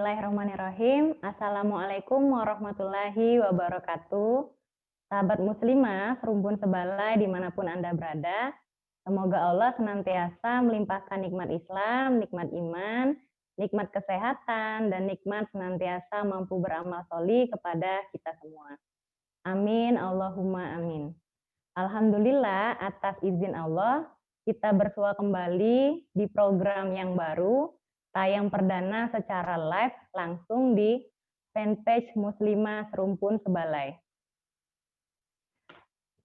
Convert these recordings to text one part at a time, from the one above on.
Bismillahirrahmanirrahim. Assalamualaikum warahmatullahi wabarakatuh. Sahabat muslimah, serumpun sebalai dimanapun Anda berada. Semoga Allah senantiasa melimpahkan nikmat Islam, nikmat iman, nikmat kesehatan, dan nikmat senantiasa mampu beramal sholih kepada kita semua. Amin, Allahumma amin. Alhamdulillah atas izin Allah, kita bersua kembali di program yang baru, tayang perdana secara live langsung di fanpage Muslimah Serumpun Sebalai.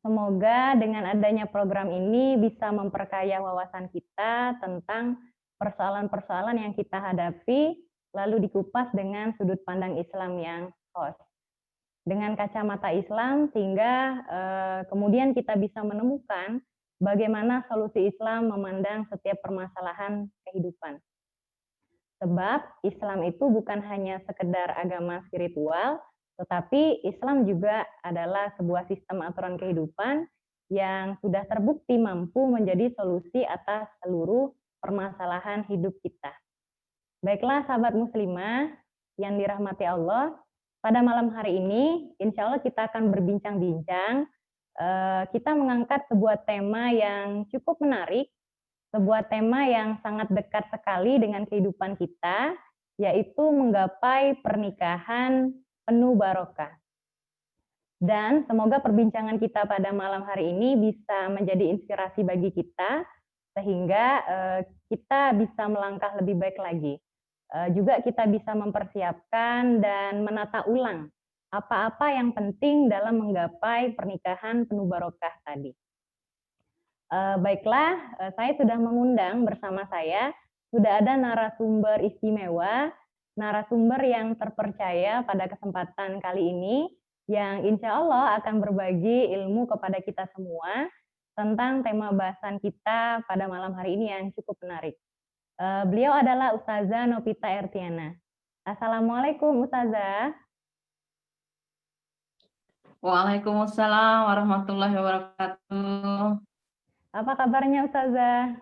Semoga dengan adanya program ini bisa memperkaya wawasan kita tentang persoalan-persoalan yang kita hadapi, lalu dikupas dengan sudut pandang Islam yang khas. Dengan kacamata Islam, sehingga kemudian kita bisa menemukan bagaimana solusi Islam memandang setiap permasalahan kehidupan. Sebab Islam itu bukan hanya sekedar agama spiritual, tetapi Islam juga adalah sebuah sistem aturan kehidupan yang sudah terbukti mampu menjadi solusi atas seluruh permasalahan hidup kita. Baiklah sahabat muslimah yang dirahmati Allah, pada malam hari ini insya Allah kita akan berbincang-bincang, kita mengangkat sebuah tema yang cukup menarik, sebuah tema yang sangat dekat sekali dengan kehidupan kita, yaitu menggapai pernikahan penuh barokah. Dan semoga perbincangan kita pada malam hari ini bisa menjadi inspirasi bagi kita, sehingga kita bisa melangkah lebih baik lagi. Juga kita bisa mempersiapkan dan menata ulang apa-apa yang penting dalam menggapai pernikahan penuh barokah tadi. Baiklah, saya sudah mengundang bersama saya, sudah ada narasumber istimewa, narasumber yang terpercaya pada kesempatan kali ini, yang insya Allah akan berbagi ilmu kepada kita semua tentang tema bahasan kita pada malam hari ini yang cukup menarik. Beliau adalah Ustazah Novita Ertiana. Assalamualaikum Ustazah. Waalaikumsalam warahmatullahi wabarakatuh. Apa kabarnya Ustazah?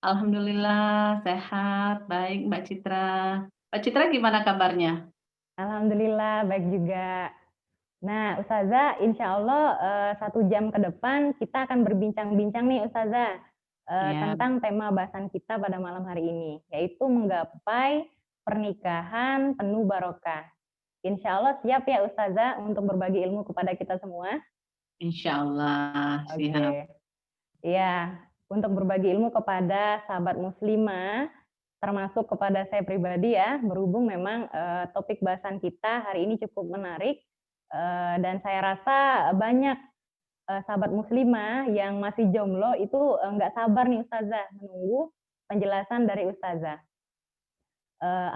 Alhamdulillah sehat, baik Mbak Citra. Mbak Citra gimana kabarnya? Alhamdulillah baik juga. Nah Ustazah, insya Allah 1 jam ke depan kita akan berbincang-bincang nih Ustazah tentang tema bahasan kita pada malam hari ini, yaitu menggapai pernikahan penuh barokah. Insya Allah siap ya Ustazah untuk berbagi ilmu kepada kita semua? Insya Allah siap. Oke. Ya, untuk berbagi ilmu kepada sahabat muslimah, termasuk kepada saya pribadi ya, berhubung memang topik bahasan kita hari ini cukup menarik, dan saya rasa banyak sahabat muslimah yang masih jomblo itu nggak sabar nih Ustazah menunggu penjelasan dari Ustazah.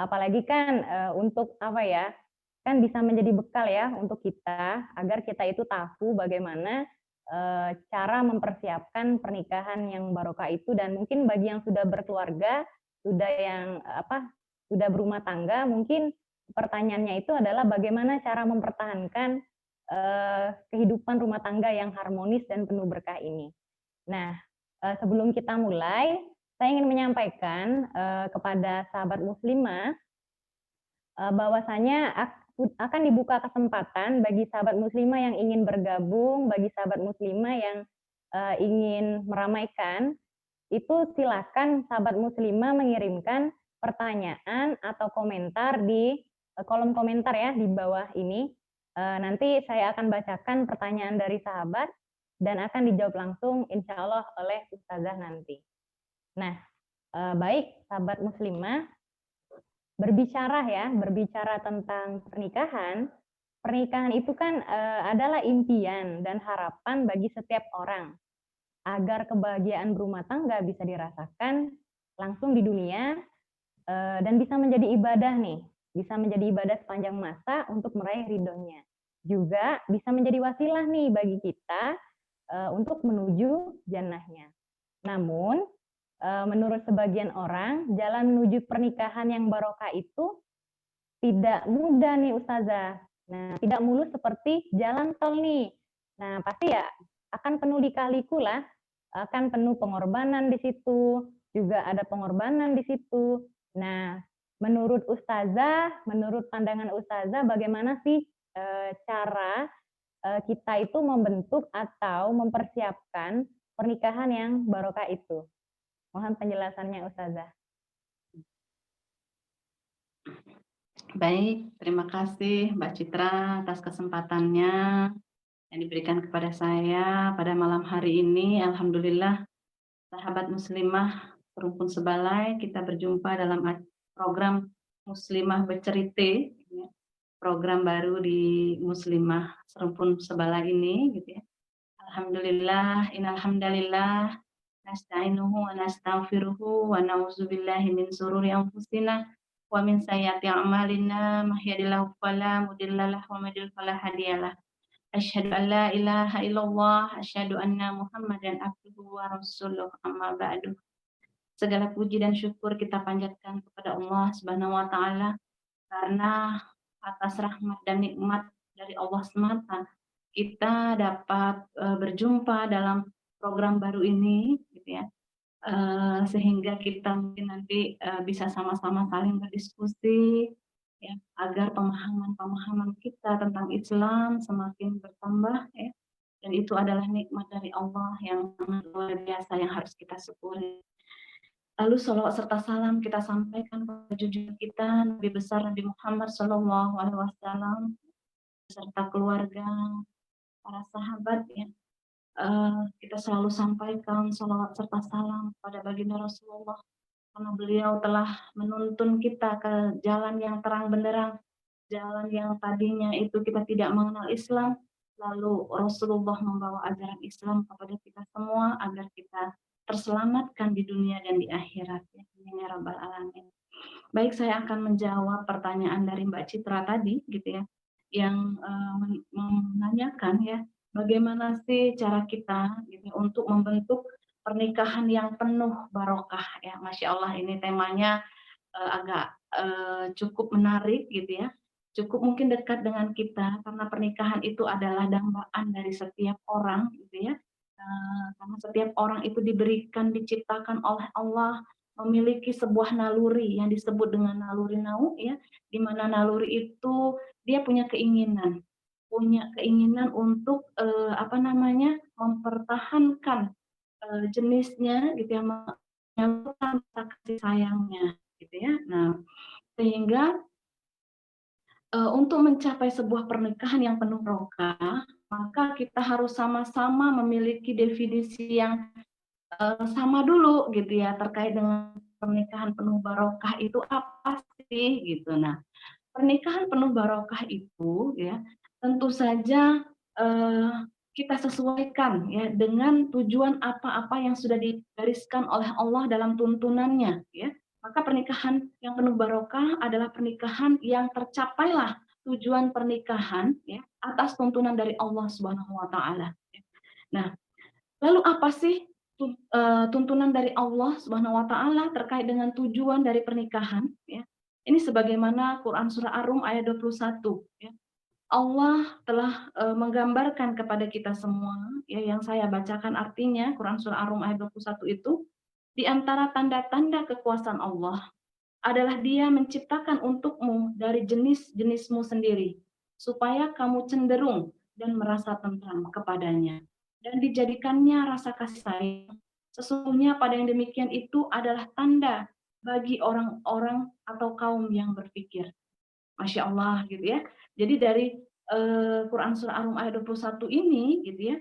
Apalagi kan untuk apa ya, kan bisa menjadi bekal ya untuk kita agar kita itu tahu bagaimana cara mempersiapkan pernikahan yang barokah itu, dan mungkin bagi yang sudah berkeluarga, sudah berumah tangga, mungkin pertanyaannya itu adalah bagaimana cara mempertahankan kehidupan rumah tangga yang harmonis dan penuh berkah ini. Nah, sebelum kita mulai, saya ingin menyampaikan kepada sahabat muslimah bahwasanya akan dibuka kesempatan bagi sahabat muslimah yang ingin bergabung, bagi sahabat muslimah yang ingin meramaikan, itu silakan sahabat muslimah mengirimkan pertanyaan atau komentar di kolom komentar ya di bawah ini. Nanti saya akan bacakan pertanyaan dari sahabat dan akan dijawab langsung insya Allah oleh Ustazah nanti. Nah, baik sahabat muslimah, berbicara tentang pernikahan itu kan adalah impian dan harapan bagi setiap orang agar kebahagiaan berumah tangga bisa dirasakan langsung di dunia dan bisa menjadi ibadah nih, bisa menjadi ibadah sepanjang masa untuk meraih ridhonya. Juga bisa menjadi wasilah nih bagi kita untuk menuju jannahnya. Namun menurut sebagian orang, jalan menuju pernikahan yang barokah itu tidak mudah nih Ustazah. Nah, tidak mulus seperti jalan tol nih. Nah, pasti ya akan penuh lika-liku lah, akan penuh pengorbanan di situ, juga ada pengorbanan di situ. Nah, menurut Ustazah, menurut pandangan Ustazah bagaimana sih, cara, kita itu membentuk atau mempersiapkan pernikahan yang barokah itu? Mohon penjelasannya Ustazah. Baik, terima kasih Mbak Citra atas kesempatannya yang diberikan kepada saya pada malam hari ini. Alhamdulillah, sahabat muslimah serumpun sebalai, kita berjumpa dalam program Muslimah Bercerita, ya, program baru di Muslimah serumpun sebalai ini, gitu ya. Alhamdulillah, innal hamdalillah, nasta'inuhu wa nastaghfiruhu wa na'udzubillahi min sururi anfusina wa min sayyiati a'malina, may yahdihillahu fala mudhillalah wa may yudhlil fala hadiyalah. Asyhadu an la ilaha illallah, asyhadu anna Muhammadan abduhu wa rasuluh, amma ba'du. Segala puji dan syukur kita panjatkan kepada Allah Subhanahu wa taala karena atas rahmat dan nikmat dari Allah semata kita dapat berjumpa dalam program baru ini, gitu ya. Sehingga kita mungkin nanti bisa sama-sama saling berdiskusi, ya, agar pemahaman-pemahaman kita tentang Islam semakin bertambah, ya. Dan itu adalah nikmat dari Allah yang sangat luar biasa yang harus kita syukuri. Lalu sholawat serta salam kita sampaikan kepada junjungan kita Nabi besar Nabi Muhammad SAW beserta keluarga, para sahabat, ya. Kita selalu sampaikan sholawat serta salam kepada baginda Rasulullah karena beliau telah menuntun kita ke jalan yang terang benderang, jalan yang tadinya itu kita tidak mengenal Islam, lalu Rasulullah membawa ajaran Islam kepada kita semua agar kita terselamatkan di dunia dan di akhirat, ya. Amin ya rabbal alamin. Baik, saya akan menjawab pertanyaan dari Mbak Citra tadi, gitu ya, yang menanyakan, ya, bagaimana sih cara kita, gitu, untuk membentuk pernikahan yang penuh barokah, ya. Masya Allah, ini temanya agak cukup menarik, gitu ya, cukup mungkin dekat dengan kita karena pernikahan itu adalah dambaan dari setiap orang, gitu ya. Karena setiap orang itu diberikan, diciptakan oleh Allah memiliki sebuah naluri yang disebut dengan naluri nau, ya, di mana naluri itu dia punya keinginan untuk mempertahankan jenisnya, gitu ya, menyalurkan rasa kasih sayangnya, gitu ya. Nah, sehingga untuk mencapai sebuah pernikahan yang penuh barokah, maka kita harus sama-sama memiliki definisi yang sama dulu, gitu ya, terkait dengan pernikahan penuh barokah itu apa sih, gitu. Nah, pernikahan penuh barokah itu, ya, tentu saja kita sesuaikan, ya, dengan tujuan apa-apa yang sudah digariskan oleh Allah dalam tuntunannya, ya. Maka pernikahan yang penuh barokah adalah pernikahan yang tercapailah tujuan pernikahan, ya, atas tuntunan dari Allah Subhanahu wa taala. Nah, lalu apa sih tuntunan dari Allah Subhanahu wa taala terkait dengan tujuan dari pernikahan, ya? Ini sebagaimana Quran surah Ar-Rum ayat 21, ya. Allah telah menggambarkan kepada kita semua, ya, yang saya bacakan artinya Quran surah Ar-Rum ayat 21 itu, di antara tanda-tanda kekuasaan Allah adalah Dia menciptakan untukmu dari jenis-jenismu sendiri, supaya kamu cenderung dan merasa tentram kepadanya, dan dijadikannya rasa kasih sayang. Sesungguhnya pada yang demikian itu adalah tanda bagi orang-orang atau kaum yang berpikir. Masya Allah, gitu ya. Jadi dari Quran surah Ar-Rum ayat 21 ini, gitu ya,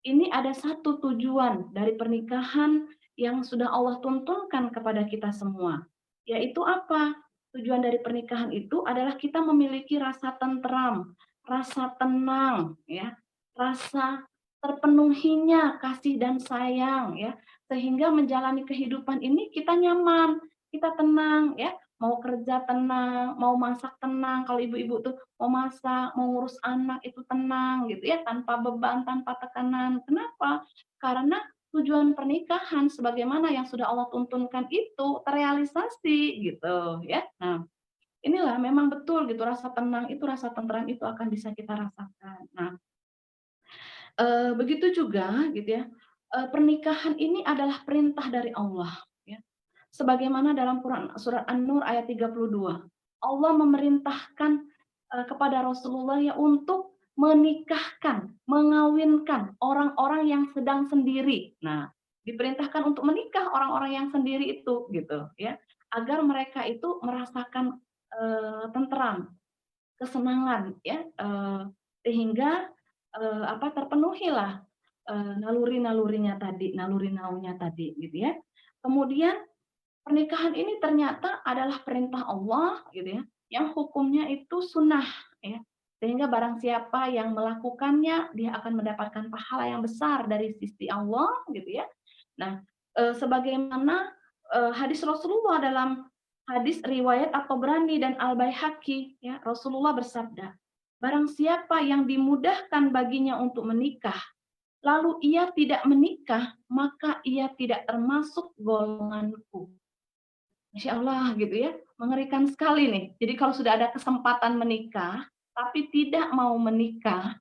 ini ada satu tujuan dari pernikahan yang sudah Allah tuntunkan kepada kita semua. Yaitu apa? Tujuan dari pernikahan itu adalah kita memiliki rasa tentram, rasa tenang, ya, rasa terpenuhinya kasih dan sayang, ya, sehingga menjalani kehidupan ini kita nyaman, kita tenang, ya, mau kerja tenang, mau masak tenang, kalau ibu-ibu tuh mau masak, mau ngurus anak itu tenang, gitu ya, tanpa beban, tanpa tekanan. Kenapa? Karena tujuan pernikahan sebagaimana yang sudah Allah tuntunkan itu terrealisasi, gitu ya. Nah, inilah memang betul gitu, rasa tenang itu, rasa tentram itu akan bisa kita rasakan. Nah, begitu juga gitu ya, pernikahan ini adalah perintah dari Allah, ya. sebagaimana dalam surat An-Nur ayat 32. Allah memerintahkan kepada Rasulullah ya untuk menikahkan, mengawinkan orang-orang yang sedang sendiri. Nah, diperintahkan untuk menikah orang-orang yang sendiri itu gitu ya, agar mereka itu merasakan tentram, kesenangan ya, sehingga terpenuhilah naluri-nalurinya tadi, naluri-nalurinya tadi gitu ya. Kemudian pernikahan ini ternyata adalah perintah Allah gitu ya, yang hukumnya itu sunnah ya. Sehingga barang siapa yang melakukannya dia akan mendapatkan pahala yang besar dari sisi Allah gitu ya. Nah, sebagaimana hadis Rasulullah dalam hadis riwayat At-Tabrani dan Al-Baihaqi ya, Rasulullah bersabda, barang siapa yang dimudahkan baginya untuk menikah lalu ia tidak menikah, maka ia tidak termasuk golonganku. Masya Allah gitu ya, mengerikan sekali nih. Jadi kalau sudah ada kesempatan menikah, tapi tidak mau menikah,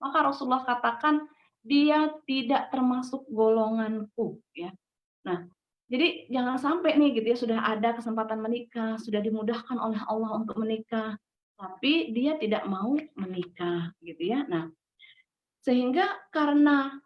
maka Rasulullah katakan dia tidak termasuk golonganku ya. Nah, jadi jangan sampai nih gitu ya, sudah ada kesempatan menikah, sudah dimudahkan oleh Allah untuk menikah, tapi dia tidak mau menikah gitu ya. Nah, sehingga karena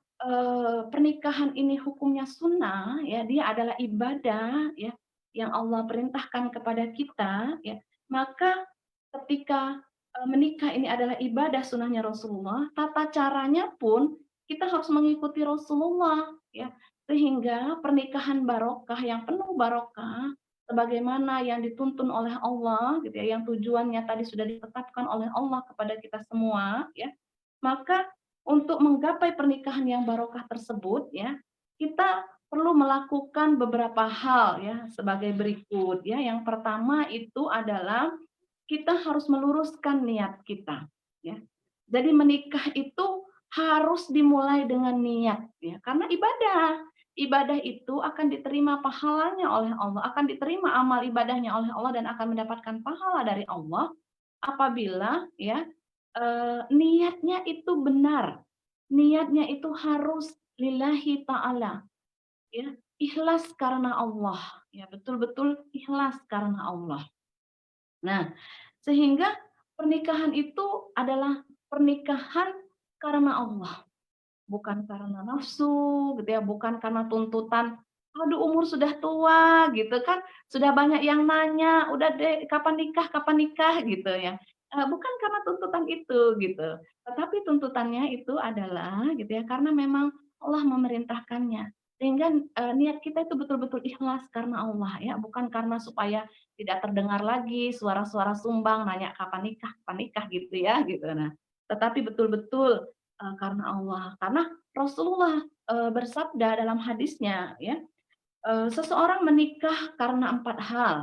pernikahan ini hukumnya sunnah ya, dia adalah ibadah ya, yang Allah perintahkan kepada kita ya, maka ketika menikah ini adalah ibadah sunnahnya Rasulullah, tata caranya pun kita harus mengikuti Rasulullah ya, sehingga pernikahan barokah yang penuh barokah sebagaimana yang dituntun oleh Allah gitu ya, yang tujuannya tadi sudah ditetapkan oleh Allah kepada kita semua ya, maka untuk menggapai pernikahan yang barokah tersebut ya, kita perlu melakukan beberapa hal ya sebagai berikut ya. Yang pertama itu adalah kita harus meluruskan niat kita ya. Jadi menikah itu harus dimulai dengan niat ya, karena ibadah. Ibadah itu akan diterima pahalanya oleh Allah, akan diterima amal ibadahnya oleh Allah dan akan mendapatkan pahala dari Allah apabila ya niatnya itu benar, niatnya itu harus lillahi ta'ala, ya, ikhlas karena Allah, ya, betul-betul ikhlas karena Allah. Nah, sehingga pernikahan itu adalah pernikahan karena Allah, bukan karena nafsu, gitu ya, bukan karena tuntutan, "Aduh umur sudah tua," gitu kan, "sudah banyak yang nanya, udah deh kapan nikah," gitu ya. Bukan karena tuntutan itu, gitu. Tetapi tuntutannya itu adalah gitu ya, karena memang Allah memerintahkannya. Sehingga, niat kita itu betul-betul ikhlas karena Allah ya, bukan karena supaya tidak terdengar lagi suara-suara sumbang nanya, kapan nikah," gitu ya, gitu. Nah, tetapi betul-betul karena Allah. Karena Rasulullah bersabda dalam hadisnya ya, seseorang menikah karena 4 hal.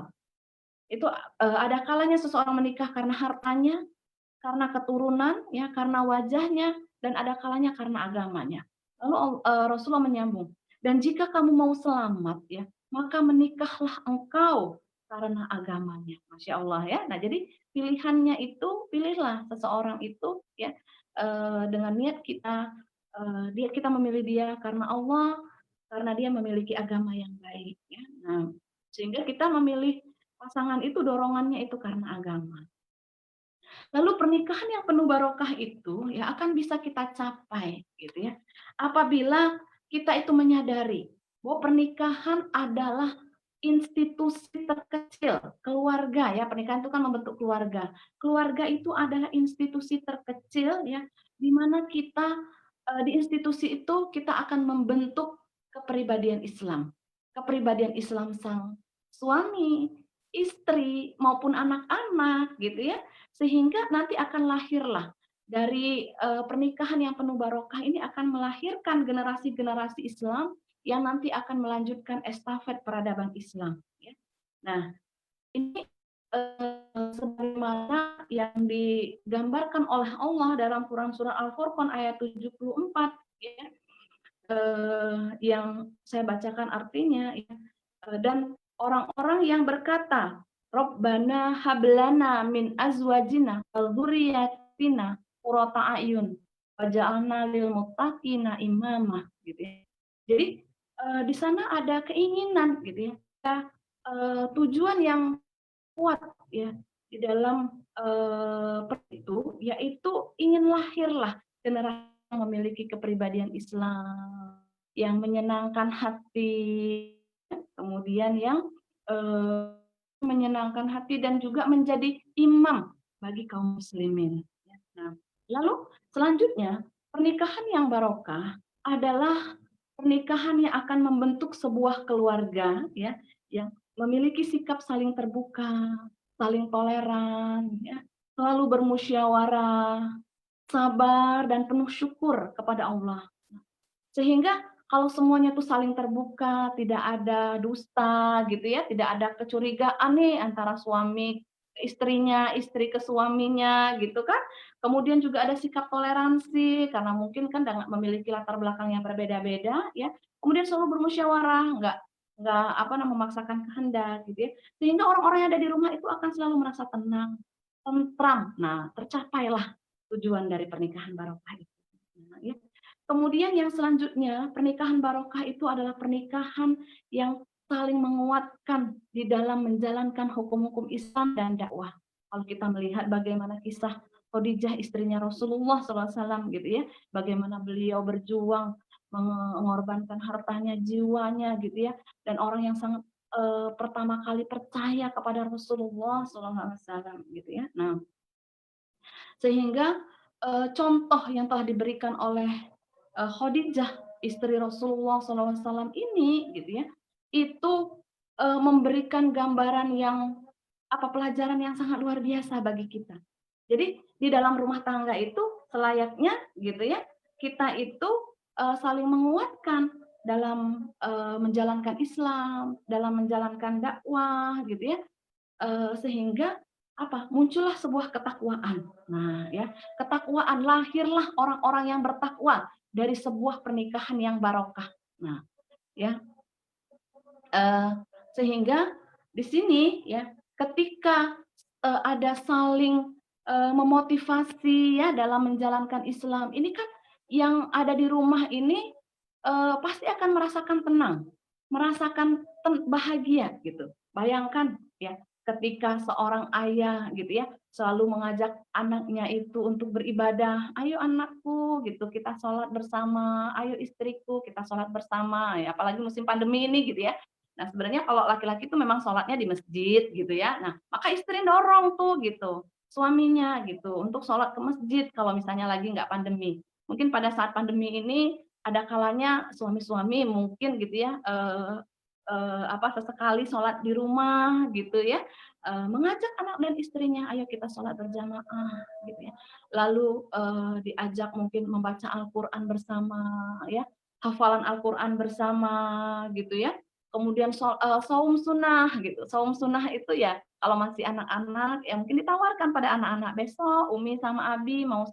Itu ada kalanya seseorang menikah karena hartanya, karena keturunan, ya, karena wajahnya, dan ada kalanya karena agamanya. Lalu Rasulullah menyambung, "Dan jika kamu mau selamat ya, maka menikahlah engkau karena agamanya." Masya Allah ya. Nah, jadi pilihannya itu, pilihlah seseorang itu ya dengan niat kita, kita memilih dia karena Allah, karena dia memiliki agama yang baik ya. Nah, sehingga kita memilih pasangan itu dorongannya itu karena agama. Lalu pernikahan yang penuh barokah itu ya akan bisa kita capai gitu ya. Apabila kita itu menyadari bahwa pernikahan adalah institusi terkecil, keluarga ya, pernikahan itu kan membentuk keluarga. Keluarga itu adalah institusi terkecil ya, di mana kita di institusi itu kita akan membentuk kepribadian Islam. Kepribadian Islam sang suami, istri maupun anak-anak gitu ya. Sehingga nanti akan lahirlah dari pernikahan yang penuh barokah ini akan melahirkan generasi-generasi Islam yang nanti akan melanjutkan estafet peradaban Islam ya. Nah, ini sebagaimana yang digambarkan oleh Allah dalam Quran surah Al-Furqan ayat 74 ya, yang saya bacakan artinya ya, dan orang-orang yang berkata, Rabbana hablana min azwajina wal dzurriyyatina qurrata a'yun waj'alna lil muttaqina imama gitu ya. Jadi di sana ada keinginan gitu ya. tujuan yang kuat ya di dalam itu, yaitu ingin lahirlah generasi yang memiliki kepribadian Islam yang menyenangkan hati, kemudian yang menyenangkan hati dan juga menjadi imam bagi kaum muslimin. Nah, lalu selanjutnya pernikahan yang barokah adalah pernikahan yang akan membentuk sebuah keluarga ya yang memiliki sikap saling terbuka, saling toleran, ya, selalu bermusyawarah, sabar dan penuh syukur kepada Allah. Sehingga kalau semuanya tuh saling terbuka, tidak ada dusta gitu ya, tidak ada kecurigaan nih antara suami ke istrinya, istri ke suaminya gitu kan. Kemudian juga ada sikap toleransi karena mungkin kan dengan memiliki latar belakang yang berbeda-beda ya. Kemudian selalu bermusyawarah, nggak apa namanya memaksakan kehendak gitu ya. Sehingga orang-orang yang ada di rumah itu akan selalu merasa tenang, tentram. Nah, tercapailah tujuan dari pernikahan barokah itu. Nah, ya. Kemudian yang selanjutnya, pernikahan barokah itu adalah pernikahan yang saling menguatkan di dalam menjalankan hukum-hukum Islam dan dakwah. Kalau kita melihat bagaimana kisah Khadijah istrinya Rasulullah SAW gitu ya, bagaimana beliau berjuang mengorbankan hartanya, jiwanya gitu ya, dan orang yang sangat pertama kali percaya kepada Rasulullah SAW gitu ya. Nah, sehingga contoh yang telah diberikan oleh Khadijah istri Rasulullah SAW ini gitu ya, itu memberikan gambaran yang pelajaran yang sangat luar biasa bagi kita. Jadi di dalam rumah tangga itu selayaknya gitu ya, kita itu saling menguatkan dalam menjalankan Islam, dalam menjalankan dakwah gitu ya, sehingga muncullah sebuah ketakwaan. Nah ya, ketakwaan, lahirlah orang-orang yang bertakwa dari sebuah pernikahan yang barokah. Nah ya, sehingga di sini ya, ketika ada saling memotivasi ya dalam menjalankan Islam, ini kan yang ada di rumah ini pasti akan merasakan tenang, merasakan bahagia gitu. Bayangkan ya, ketika seorang ayah gitu ya, selalu mengajak anaknya itu untuk beribadah, "Ayo anakku," gitu, "kita sholat bersama, ayo istriku kita sholat bersama," ya apalagi musim pandemi ini gitu ya. Nah, sebenarnya kalau laki-laki itu memang sholatnya di masjid gitu ya. Nah, maka istri dorong tuh gitu, suaminya gitu, untuk sholat ke masjid kalau misalnya lagi nggak pandemi. Mungkin pada saat pandemi ini ada kalanya suami-suami mungkin gitu ya, sesekali sholat di rumah gitu ya, mengajak anak dan istrinya, "Ayo kita sholat berjamaah," gitu ya. Lalu, diajak mungkin membaca Al-Qur'an bersama ya, hafalan Al-Qur'an bersama gitu ya. Kemudian shaum sunnah gitu. Shaum sunnah itu ya kalau masih anak-anak ya mungkin ditawarkan pada anak-anak, "Besok Umi sama Abi mau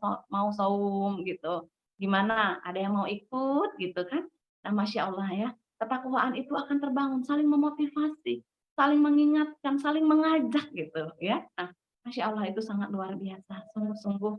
shaum," gitu. "Gimana, ada yang mau ikut?" Gitu kan. Nah, Masya Allah ya, ketakwaan itu akan terbangun, saling memotivasi, saling mengingatkan, saling mengajak gitu ya. Nah, Masya Allah itu sangat luar biasa, sungguh-sungguh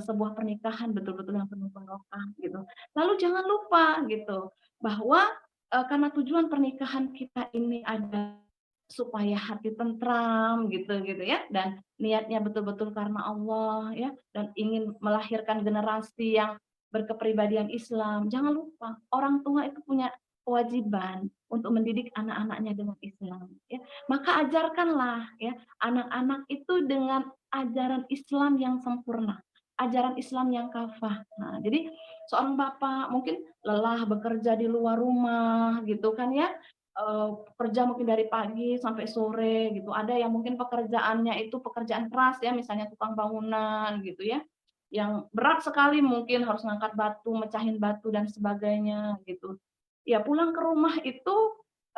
sebuah pernikahan betul-betul yang penuh barokah gitu. Lalu jangan lupa gitu bahwa karena tujuan pernikahan kita ini ada supaya hati tentram gitu ya, dan niatnya betul-betul karena Allah ya, dan ingin melahirkan generasi yang berkepribadian Islam. Jangan lupa orang tua itu punya kewajiban untuk mendidik anak-anaknya dengan Islam ya. Maka ajarkanlah ya anak-anak itu dengan ajaran Islam yang sempurna, ajaran Islam yang kafah. Nah, jadi seorang bapak mungkin lelah bekerja di luar rumah gitu kan ya, kerja mungkin dari pagi sampai sore gitu. Ada yang mungkin pekerjaannya itu pekerjaan keras ya, misalnya tukang bangunan gitu ya, yang berat sekali mungkin harus ngangkat batu, mecahin batu dan sebagainya gitu. Ya pulang ke rumah itu,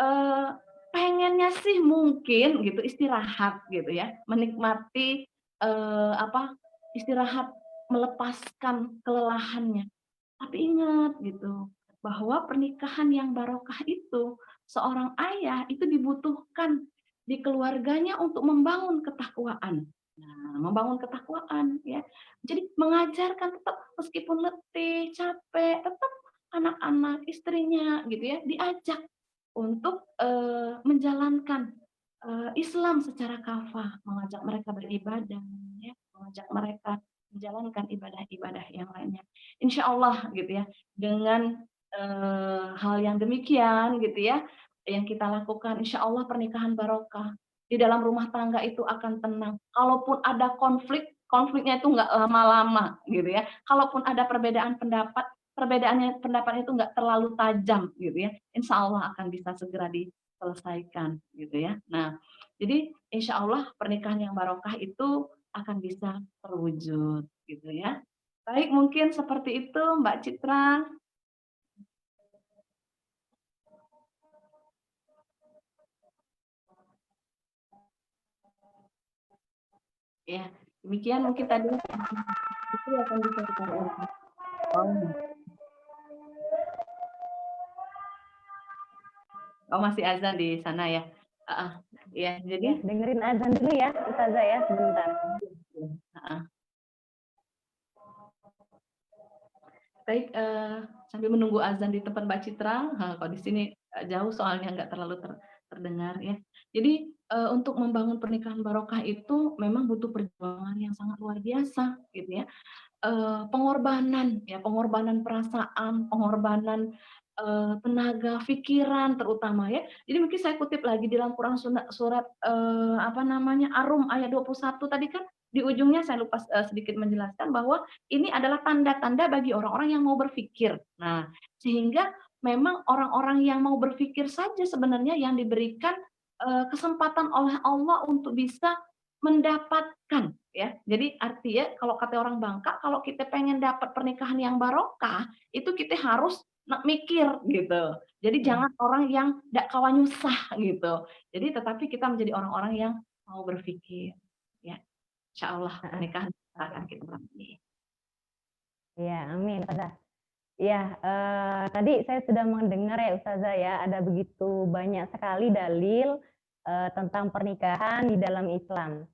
eee, pengennya sih mungkin gitu istirahat gitu ya, menikmati, istirahat melepaskan kelelahannya. Tapi ingat gitu, bahwa pernikahan yang barokah itu, seorang ayah itu dibutuhkan di keluarganya untuk membangun ketakwaan. Nah, membangun ketakwaan ya. Jadi mengajarkan tetap meskipun letih, capek, tetap anak-anak, istrinya gitu ya, diajak. untuk menjalankan Islam secara kafah, mengajak mereka beribadah, ya, mengajak mereka menjalankan ibadah-ibadah yang lainnya. Insya Allah gitu ya, dengan hal yang demikian gitu ya, yang kita lakukan, insya Allah pernikahan barokah. Di dalam rumah tangga itu akan tenang. Kalaupun ada konflik, konfliknya itu nggak lama-lama gitu ya. Kalaupun ada perbedaan pendapat, perbedaannya pendapat itu nggak terlalu tajam gitu ya. Insya Allah akan bisa segera diselesaikan gitu ya. Nah, jadi insya Allah pernikahan yang barokah itu akan bisa terwujud gitu ya. Baik, mungkin seperti itu Mbak Citra. Ya, demikian mungkin tadi itu akan bisa kita uraikan. Oh, oh, masih azan di sana ya. Ya, Ya, jadi dengerin azan dulu ya, Ustazah ya, sebentar. baik, sambil menunggu azan di tempat Mbak Citra, kalau di sini jauh soalnya nggak terlalu terdengar ya. Jadi untuk membangun pernikahan barokah itu memang butuh perjuangan yang sangat luar biasa gitu ya. Pengorbanan ya, pengorbanan perasaan, pengorbanan tenaga, pikiran terutama ya. Jadi mungkin saya kutip lagi di dalam Quran surat apa namanya, Ar-Rum ayat 21 tadi kan di ujungnya saya lupa sedikit menjelaskan bahwa ini adalah tanda-tanda bagi orang-orang yang mau berpikir. Nah, sehingga memang orang-orang yang mau berpikir saja sebenarnya yang diberikan kesempatan oleh Allah untuk bisa mendapatkan ya. Jadi artinya kalau kata orang Bangka, kalau kita pengen dapat pernikahan yang barokah, itu kita harus mikir gitu. Jadi jangan orang yang ndak kawan nyusah gitu. Jadi tetapi kita menjadi orang-orang yang mau berpikir ya. Insya Allah pernikahan akan kita raih. Ya, amin, Ustazah. Ya, tadi saya sudah mendengar ya Ustazah ya, ada begitu banyak sekali dalil tentang pernikahan di dalam Islam.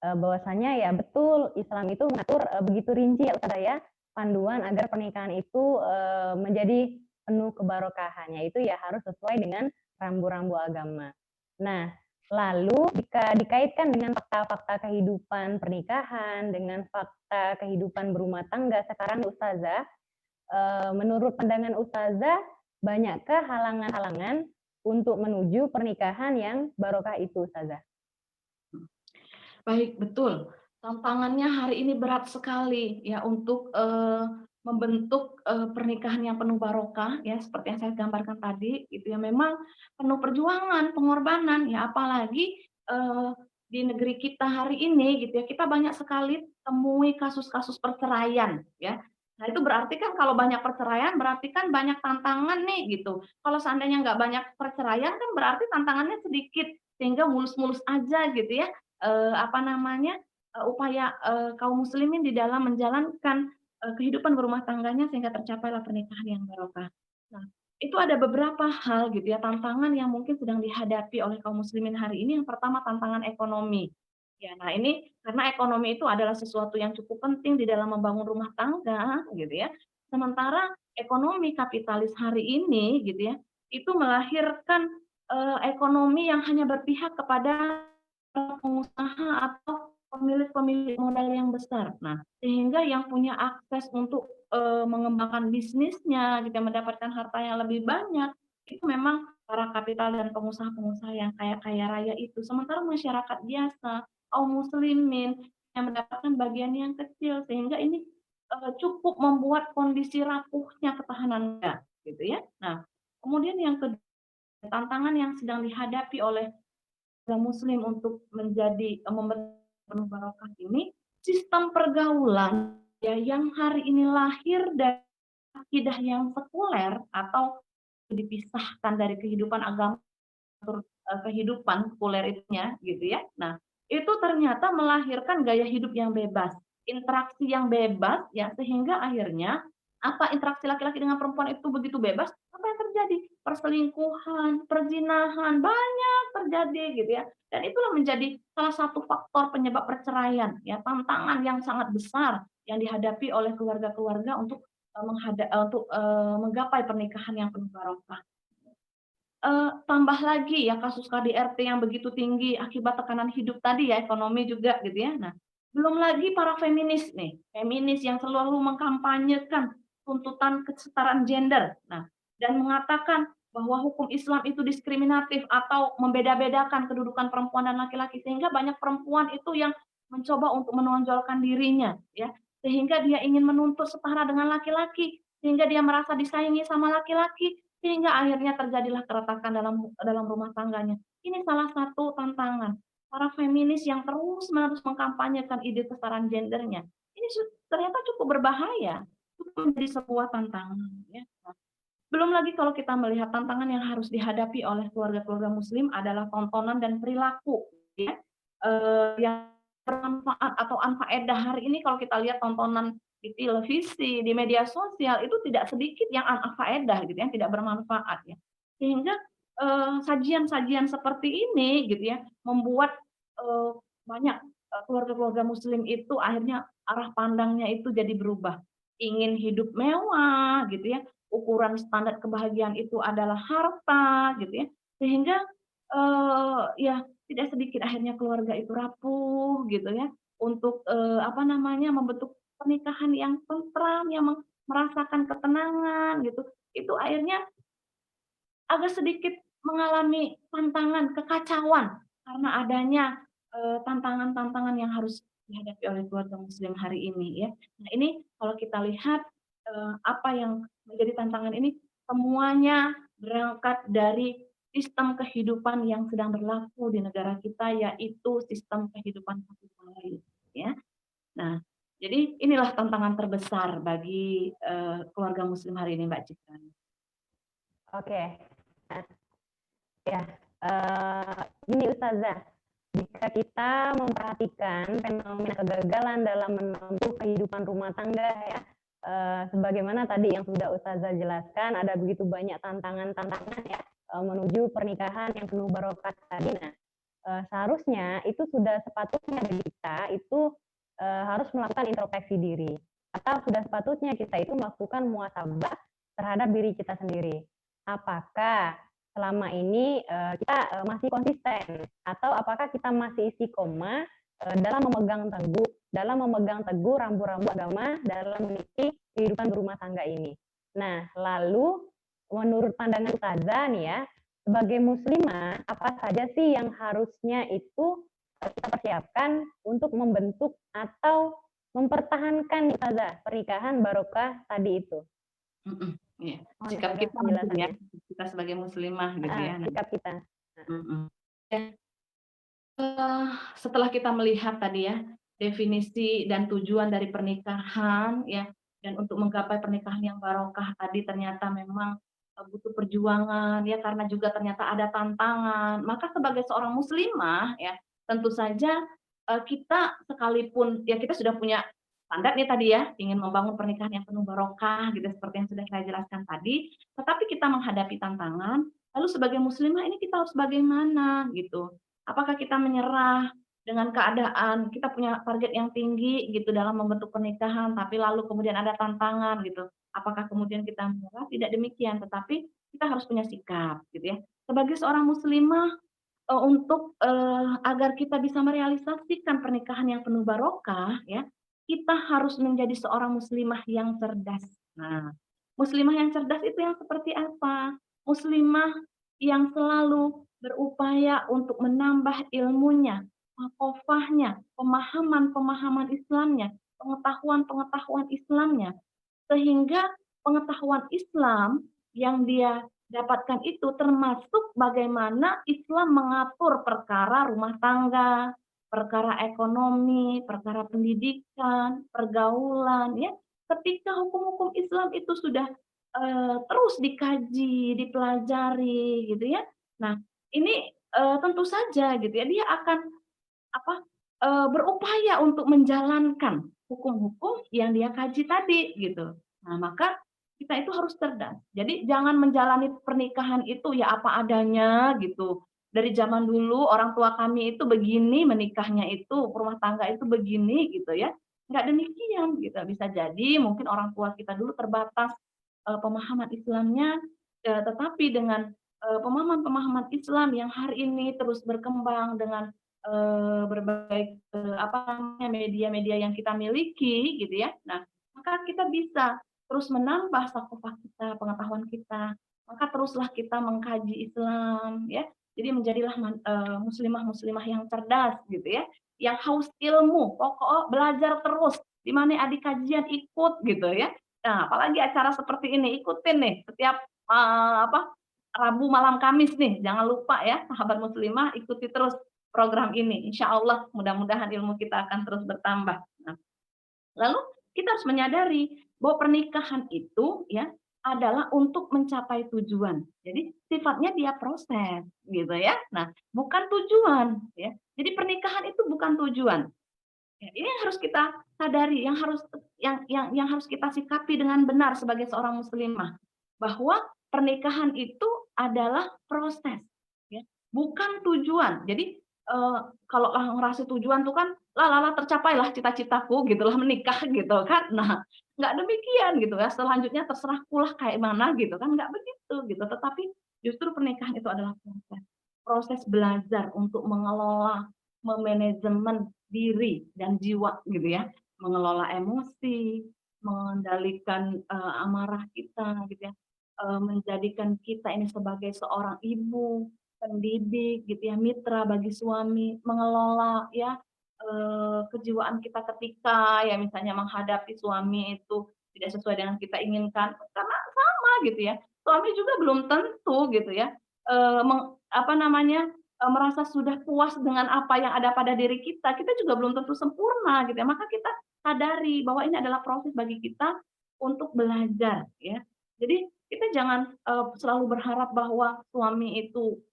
Bahwasanya ya betul Islam itu mengatur begitu rinci ya Ustazah ya, panduan agar pernikahan itu menjadi penuh kebarokahan, yaitu ya harus sesuai dengan rambu-rambu agama. Nah, lalu jika dikaitkan dengan fakta-fakta kehidupan pernikahan, dengan fakta kehidupan berumah tangga sekarang Ustazah, menurut pandangan Ustazah, banyakkah halangan-halangan untuk menuju pernikahan yang barokah itu Ustazah? Baik, betul. Tantangannya hari ini berat sekali ya untuk membentuk pernikahan yang penuh barokah ya seperti yang saya gambarkan tadi itu ya memang penuh perjuangan, pengorbanan ya apalagi di negeri kita hari ini gitu ya kita banyak sekali temui kasus-kasus perceraian ya. Nah itu berarti kan kalau banyak perceraian berarti kan banyak tantangan nih gitu. Kalau seandainya nggak banyak perceraian kan berarti tantangannya sedikit sehingga mulus-mulus aja gitu ya apa namanya, upaya kaum muslimin di dalam menjalankan kehidupan berumah tangganya sehingga tercapailah pernikahan yang barokah. Nah, itu ada beberapa hal gitu ya, tantangan yang mungkin sedang dihadapi oleh kaum muslimin hari ini. Yang pertama tantangan ekonomi. Ya, nah ini karena ekonomi itu adalah sesuatu yang cukup penting di dalam membangun rumah tangga gitu ya. Sementara ekonomi kapitalis hari ini gitu ya, itu melahirkan ekonomi yang hanya berpihak kepada pengusaha atau pemilik-pemilik modal yang besar. Nah, sehingga yang punya akses untuk mengembangkan bisnisnya, jika mendapatkan harta yang lebih banyak, itu memang para kapital dan pengusaha-pengusaha yang kaya-kaya raya itu. Sementara masyarakat biasa, kaum muslimin yang mendapatkan bagian yang kecil, sehingga ini cukup membuat kondisi rapuhnya ketahanan negara, gitu ya. Nah, kemudian yang kedua, tantangan yang sedang dihadapi oleh muslim untuk menjadi penuh barokah ini sistem pergaulan ya yang hari ini lahir dari akidah yang sekuler atau dipisahkan dari kehidupan agama kehidupan sekuler itunya gitu ya. Nah, itu ternyata melahirkan gaya hidup yang bebas, interaksi yang bebas ya sehingga akhirnya apa interaksi laki-laki dengan perempuan itu begitu bebas, apa yang terjadi? Perselingkuhan, perzinahan, banyak terjadi gitu ya. Dan itulah menjadi salah satu faktor penyebab perceraian ya, tantangan yang sangat besar yang dihadapi oleh keluarga-keluarga untuk menggapai pernikahan yang penuh barokah. tambah lagi ya kasus KDRT yang begitu tinggi akibat tekanan hidup tadi ya, ekonomi juga gitu ya. Nah, belum lagi para feminis nih, feminis yang selalu mengkampanyekan tuntutan kesetaraan gender. Nah, dan mengatakan bahwa hukum Islam itu diskriminatif atau membeda-bedakan kedudukan perempuan dan laki-laki, sehingga banyak perempuan itu yang mencoba untuk menonjolkan dirinya ya, sehingga dia ingin menuntut setara dengan laki-laki, sehingga dia merasa disaingi sama laki-laki, sehingga akhirnya terjadilah keretakan dalam rumah tangganya. Ini salah satu tantangan para feminis yang terus-menerus mengkampanyekan ide kesetaraan gendernya. Ini ternyata cukup berbahaya, cukup menjadi sebuah tantangan ya. Belum lagi kalau kita melihat tantangan yang harus dihadapi oleh keluarga-keluarga muslim adalah tontonan dan perilaku ya, yang bermanfaat atau anfaedah. Hari ini kalau kita lihat tontonan di televisi, di media sosial itu tidak sedikit yang anfaedah gitu ya, tidak bermanfaat ya. Sehingga, sajian-sajian seperti ini gitu ya, membuat, banyak, keluarga-keluarga muslim itu akhirnya arah pandangnya itu jadi berubah. Ingin hidup mewah gitu ya, ukuran standar kebahagiaan itu adalah harta gitu ya, sehingga, ya tidak sedikit akhirnya keluarga itu rapuh gitu ya, untuk, apa namanya, membentuk pernikahan yang tentram, yang merasakan ketenangan gitu, itu akhirnya agak sedikit mengalami tantangan, kekacauan karena adanya, tantangan-tantangan yang harus dihadapi oleh keluarga muslim hari ini ya. Nah ini kalau kita lihat, apa yang menjadi tantangan ini semuanya berangkat dari sistem kehidupan yang sedang berlaku di negara kita, yaitu sistem kehidupan kapitalis ya. Nah, jadi inilah tantangan terbesar bagi, keluarga muslim hari ini, Mbak Citra. Oke. Nah, ya, ini Ustazah, jika kita memperhatikan fenomena kegagalan dalam menempuh kehidupan rumah tangga ya, sebagaimana tadi yang sudah Ustazah jelaskan, ada begitu banyak tantangan-tantangan ya, menuju pernikahan yang penuh barokah tadi. Nah, seharusnya itu sudah sepatutnya bagi kita itu harus melakukan introspeksi diri, atau sudah sepatutnya kita itu melakukan muhasabah terhadap diri kita sendiri. Apakah selama ini kita masih konsisten, atau apakah kita masih istiqomah dalam memegang teguh rambu-rambu agama dalam meniti kehidupan berumah tangga ini. Nah, lalu menurut pandangan Ustazah nih ya, sebagai muslimah, apa saja sih yang harusnya itu kita persiapkan untuk membentuk atau mempertahankan Ustazah pernikahan barokah tadi itu? Iya. Mohon Sikap Ustazah kita mungkin ya, penjelasannya. kita sebagai muslimah gitu ya. Nah, Sikap kita. ya, setelah kita melihat tadi ya, definisi dan tujuan dari pernikahan ya, dan untuk menggapai pernikahan yang barokah tadi ternyata memang, butuh perjuangan ya, karena juga ternyata ada tantangan. Maka sebagai seorang muslimah ya, tentu saja, kita sekalipun ya kita sudah punya standar nih tadi ya, ingin membangun pernikahan yang penuh barokah gitu, seperti yang sudah saya jelaskan tadi, tetapi kita menghadapi tantangan, lalu sebagai muslimah ini kita harus bagaimana gitu. Apakah kita menyerah dengan keadaan kita punya target yang tinggi gitu dalam membentuk pernikahan, tapi lalu kemudian ada tantangan gitu. Apakah kemudian kita menyerah? Tidak demikian, tetapi kita harus punya sikap gitu ya. Sebagai seorang muslimah, untuk, agar kita bisa merealisasikan pernikahan yang penuh barokah ya, kita harus menjadi seorang muslimah yang cerdas. Nah, muslimah yang cerdas itu yang seperti apa? Muslimah yang selalu berupaya untuk menambah ilmunya, wakofahnya, pemahaman-pemahaman Islamnya, pengetahuan-pengetahuan Islamnya, sehingga pengetahuan Islam yang dia dapatkan itu termasuk bagaimana Islam mengatur perkara rumah tangga, perkara ekonomi, perkara pendidikan, pergaulan, ya. Ketika hukum-hukum Islam itu sudah terus dikaji, dipelajari, gitu ya. Nah, ini tentu saja gitu ya, dia akan apa, berupaya untuk menjalankan hukum-hukum yang dia kaji tadi, gitu. Nah, maka kita itu harus cerdas. Jadi jangan menjalani pernikahan itu ya apa adanya, gitu. Dari zaman dulu orang tua kami itu begini menikahnya itu, rumah tangga itu begini, gitu ya. Enggak demikian, gitu. Bisa jadi mungkin orang tua kita dulu terbatas, pemahaman Islamnya, tetapi dengan, pemahaman-pemahaman Islam yang hari ini terus berkembang dengan berbagai apa namanya media-media yang kita miliki gitu ya. Nah, maka kita bisa terus menambah sakufah kita, pengetahuan kita. Maka teruslah kita mengkaji Islam ya. Jadi menjadilah muslimah-muslimah yang cerdas gitu ya, yang haus ilmu, pokok belajar terus. Di mana ada kajian ikut gitu ya. Nah, apalagi acara seperti ini ikutin nih setiap apa Rabu malam Kamis nih, jangan lupa ya sahabat muslimah ikuti terus program ini. Insya Allah mudah-mudahan ilmu kita akan terus bertambah. Nah, lalu kita harus menyadari bahwa pernikahan itu ya adalah untuk mencapai tujuan. Jadi sifatnya dia proses gitu ya. Nah, bukan tujuan ya. Jadi pernikahan itu bukan tujuan. Ya, ini yang harus kita sadari, yang harus kita sikapi dengan benar sebagai seorang muslimah, bahwa pernikahan itu adalah proses, ya, bukan tujuan. Jadi kalau ngerasa tujuan tuh kan, lah tercapailah cita-citaku gitulah menikah gitu kan. Nah, nggak demikian gitu ya. Selanjutnya terserahkulah kayak mana gitu kan, nggak begitu gitu. Tetapi justru pernikahan itu adalah proses, proses belajar untuk mengelola, memanajemen diri dan jiwa gitu ya, mengelola emosi, mengendalikan amarah kita gitu ya, menjadikan kita ini sebagai seorang ibu, pendidik gitu ya, mitra bagi suami, mengelola ya kejiwaan kita ketika ya misalnya menghadapi suami itu tidak sesuai dengan kita inginkan, karena sama gitu ya, suami juga belum tentu gitu ya, apa namanya, merasa sudah puas dengan apa yang ada pada diri kita juga belum tentu sempurna gitu ya. Maka kita sadari bahwa ini adalah proses bagi kita untuk belajar ya. Jadi kita jangan, selalu berharap bahwa suami itu,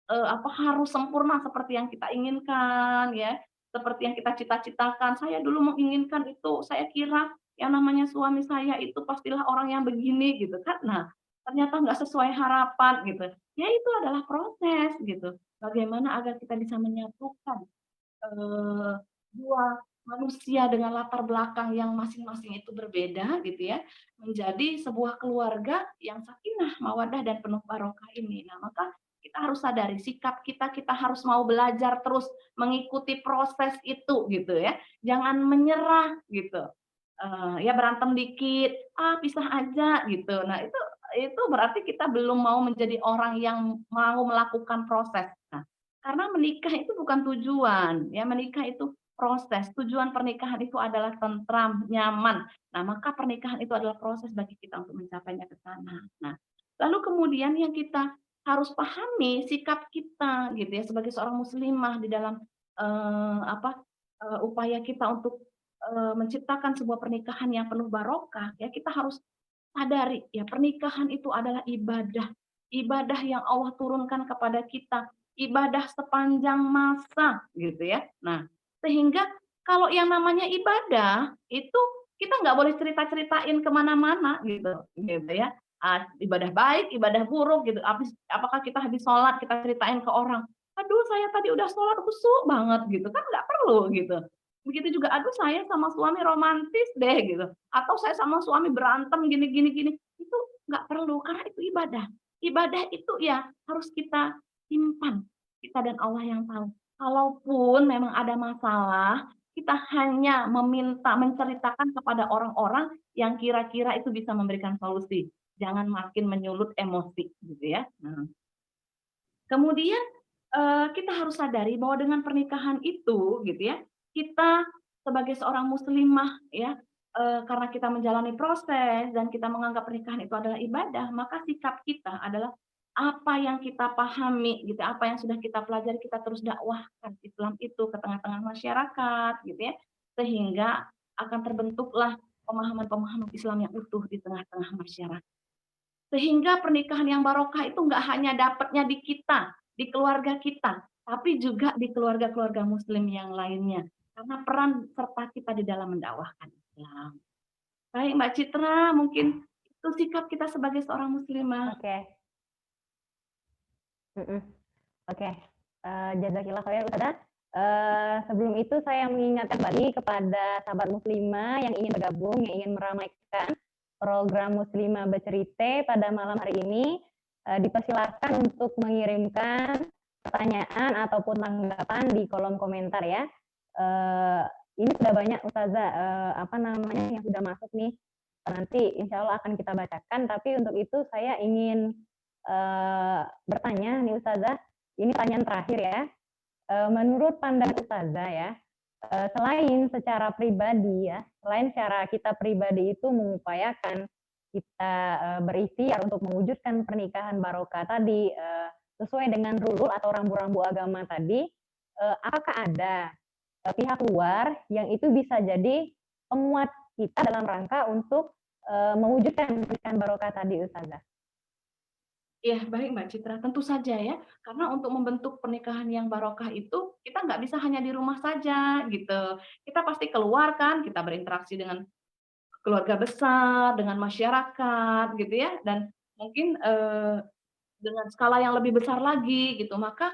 apa, harus sempurna seperti yang kita inginkan ya, seperti yang kita cita-citakan. Saya dulu menginginkan itu, saya kira yang namanya suami saya itu pastilah orang yang begini gitu kan. Nah, ternyata nggak sesuai harapan gitu. Ya itu adalah proses gitu. Bagaimana agar kita bisa menyatukan, eee, 2 manusia dengan latar belakang yang masing-masing itu berbeda gitu ya, menjadi sebuah keluarga yang sakinah, mawaddah, dan penuh barokah ini. Nah, maka kita harus sadari sikap kita harus mau belajar terus mengikuti proses itu gitu ya. Jangan menyerah gitu. Ya berantem dikit, "Ah, pisah aja," gitu. Nah, itu berarti kita belum mau menjadi orang yang mau melakukan proses. Nah, karena menikah itu bukan tujuan, ya menikah itu proses. Tujuan pernikahan itu adalah tentram, nyaman. Nah, maka pernikahan itu adalah proses bagi kita untuk mencapainya ke sana. Nah, lalu kemudian yang kita harus pahami sikap kita gitu ya sebagai seorang muslimah di dalam apa upaya kita untuk menciptakan sebuah pernikahan yang penuh barokah ya kita harus sadari ya pernikahan itu adalah ibadah, ibadah yang Allah turunkan kepada kita, ibadah sepanjang masa gitu ya. Nah, sehingga kalau yang namanya ibadah itu kita nggak boleh cerita-ceritain kemana-mana gitu ya. Ibadah baik, ibadah buruk gitu. Apakah kita habis sholat kita ceritain ke orang, aduh saya tadi udah sholat khusyuk banget gitu kan nggak perlu gitu. Begitu juga, aduh saya sama suami romantis deh gitu atau saya sama suami berantem gini gini gini, itu nggak perlu karena itu ibadah. Ibadah itu ya harus kita simpan, kita dan Allah yang tahu. Kalaupun memang ada masalah, kita hanya meminta, menceritakan kepada orang-orang yang kira-kira itu bisa memberikan solusi. Jangan makin menyulut emosi gitu ya. Nah, kemudian, kita harus sadari bahwa dengan pernikahan itu gitu ya, kita sebagai seorang muslimah ya, karena kita menjalani proses dan kita menganggap pernikahan itu adalah ibadah, maka sikap kita adalah apa yang kita pahami gitu, apa yang sudah kita pelajari kita terus dakwahkan Islam itu ke tengah-tengah masyarakat gitu ya, sehingga akan terbentuklah pemahaman-pemahaman Islam yang utuh di tengah-tengah masyarakat. Sehingga pernikahan yang barokah itu nggak hanya dapatnya di kita, di keluarga kita, tapi juga di keluarga-keluarga muslim yang lainnya. Karena peran serta kita di dalam mendakwahkan Islam. Baik Mbak Citra, mungkin itu sikap kita sebagai seorang muslimah. Oke. Oke. Jazakillah khairan Ustazah. Sebelum itu saya mengingatkan kembali kepada sahabat muslimah yang ingin bergabung, yang ingin meramaikan program Muslimah Bercerita pada malam hari ini. dipersilakan untuk mengirimkan pertanyaan ataupun tanggapan di kolom komentar ya. Ini sudah banyak Ustazah yang sudah masuk nih. Nanti insya Allah akan kita bacakan, tapi untuk itu saya ingin bertanya nih Ustazah, ini pertanyaan terakhir ya. Menurut pandangan Ustazah ya, selain secara pribadi ya, selain secara kita pribadi itu mengupayakan kita berikhtiar untuk mewujudkan pernikahan barokah tadi sesuai dengan rule atau rambu-rambu agama tadi, apakah ada pihak luar yang itu bisa jadi penguat kita dalam rangka untuk mewujudkan pernikahan barokah tadi, Ustazah? Iya, baik Mbak Citra. Tentu saja ya, karena untuk membentuk pernikahan yang barokah itu, kita nggak bisa hanya di rumah saja gitu. Kita pasti keluar kan, kita berinteraksi dengan keluarga besar, dengan masyarakat gitu ya, dan mungkin dengan skala yang lebih besar lagi gitu. Maka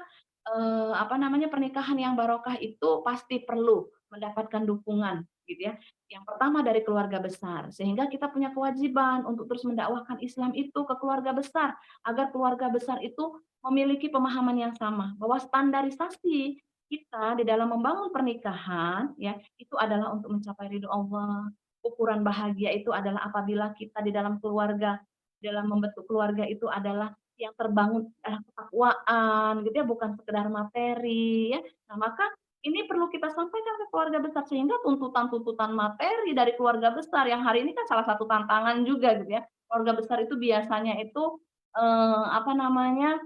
pernikahan yang barokah itu pasti perlu mendapatkan dukungan gitu ya. Yang pertama dari keluarga besar, sehingga kita punya kewajiban untuk terus mendakwahkan Islam itu ke keluarga besar, agar keluarga besar itu memiliki pemahaman yang sama bahwa standarisasi kita di dalam membangun pernikahan ya itu adalah untuk mencapai ridho Allah. Ukuran bahagia itu adalah apabila kita di dalam keluarga, dalam membentuk keluarga itu adalah yang terbangun ketakwaan gitu ya, bukan sekedar materi ya. Nah, maka ini perlu kita sampaikan ke keluarga besar sehingga tuntutan-tuntutan materi dari keluarga besar yang hari ini kan salah satu tantangan juga gitu ya. Keluarga besar itu biasanya itu eh, apa namanya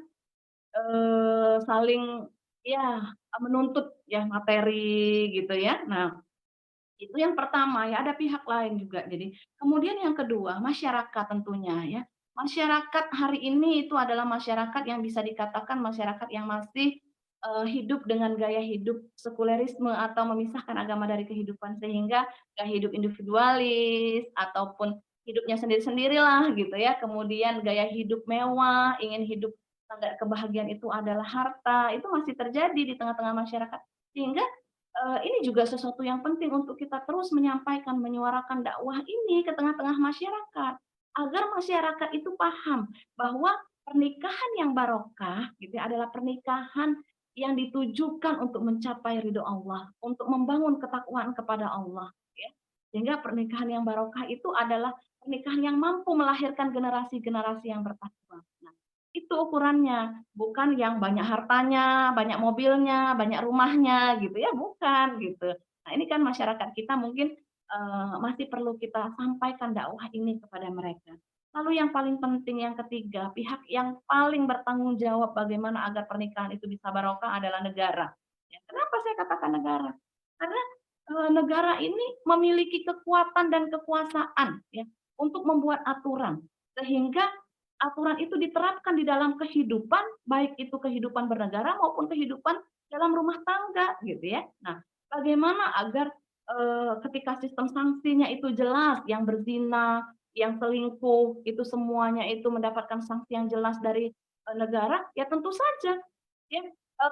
saling ya menuntut ya materi gitu ya. Nah, itu yang pertama ya, ada pihak lain juga. Jadi, kemudian yang kedua, masyarakat tentunya ya. Masyarakat hari ini itu adalah masyarakat yang bisa dikatakan masyarakat yang masih hidup dengan gaya hidup sekulerisme atau memisahkan agama dari kehidupan sehingga gaya hidup individualis ataupun hidupnya sendiri-sendirilah gitu ya. Kemudian gaya hidup mewah, ingin hidup standar kebahagiaan itu adalah harta, itu masih terjadi di tengah-tengah masyarakat. Sehingga ini juga sesuatu yang penting untuk kita terus menyampaikan, menyuarakan dakwah ini ke tengah-tengah masyarakat, agar masyarakat itu paham bahwa pernikahan yang barokah gitu ya, adalah pernikahan yang ditujukan untuk mencapai ridho Allah, untuk membangun ketakwaan kepada Allah ya. Sehingga pernikahan yang barokah itu adalah pernikahan yang mampu melahirkan generasi-generasi yang bertakwa. Nah, itu ukurannya, bukan yang banyak hartanya, banyak mobilnya, banyak rumahnya gitu ya, bukan gitu. Nah, ini kan masyarakat kita mungkin masih perlu kita sampaikan dakwah ini kepada mereka. Lalu yang paling penting yang ketiga, pihak yang paling bertanggung jawab bagaimana agar pernikahan itu bisa barokah adalah negara. Ya, kenapa saya katakan negara? Karena negara ini memiliki kekuatan dan kekuasaan ya untuk membuat aturan sehingga aturan itu diterapkan di dalam kehidupan, baik itu kehidupan bernegara maupun kehidupan dalam rumah tangga gitu ya. Nah, bagaimana agar ketika sistem sanksinya itu jelas, yang berzina, yang selingkuh, itu semuanya itu mendapatkan sanksi yang jelas dari negara, ya tentu saja ya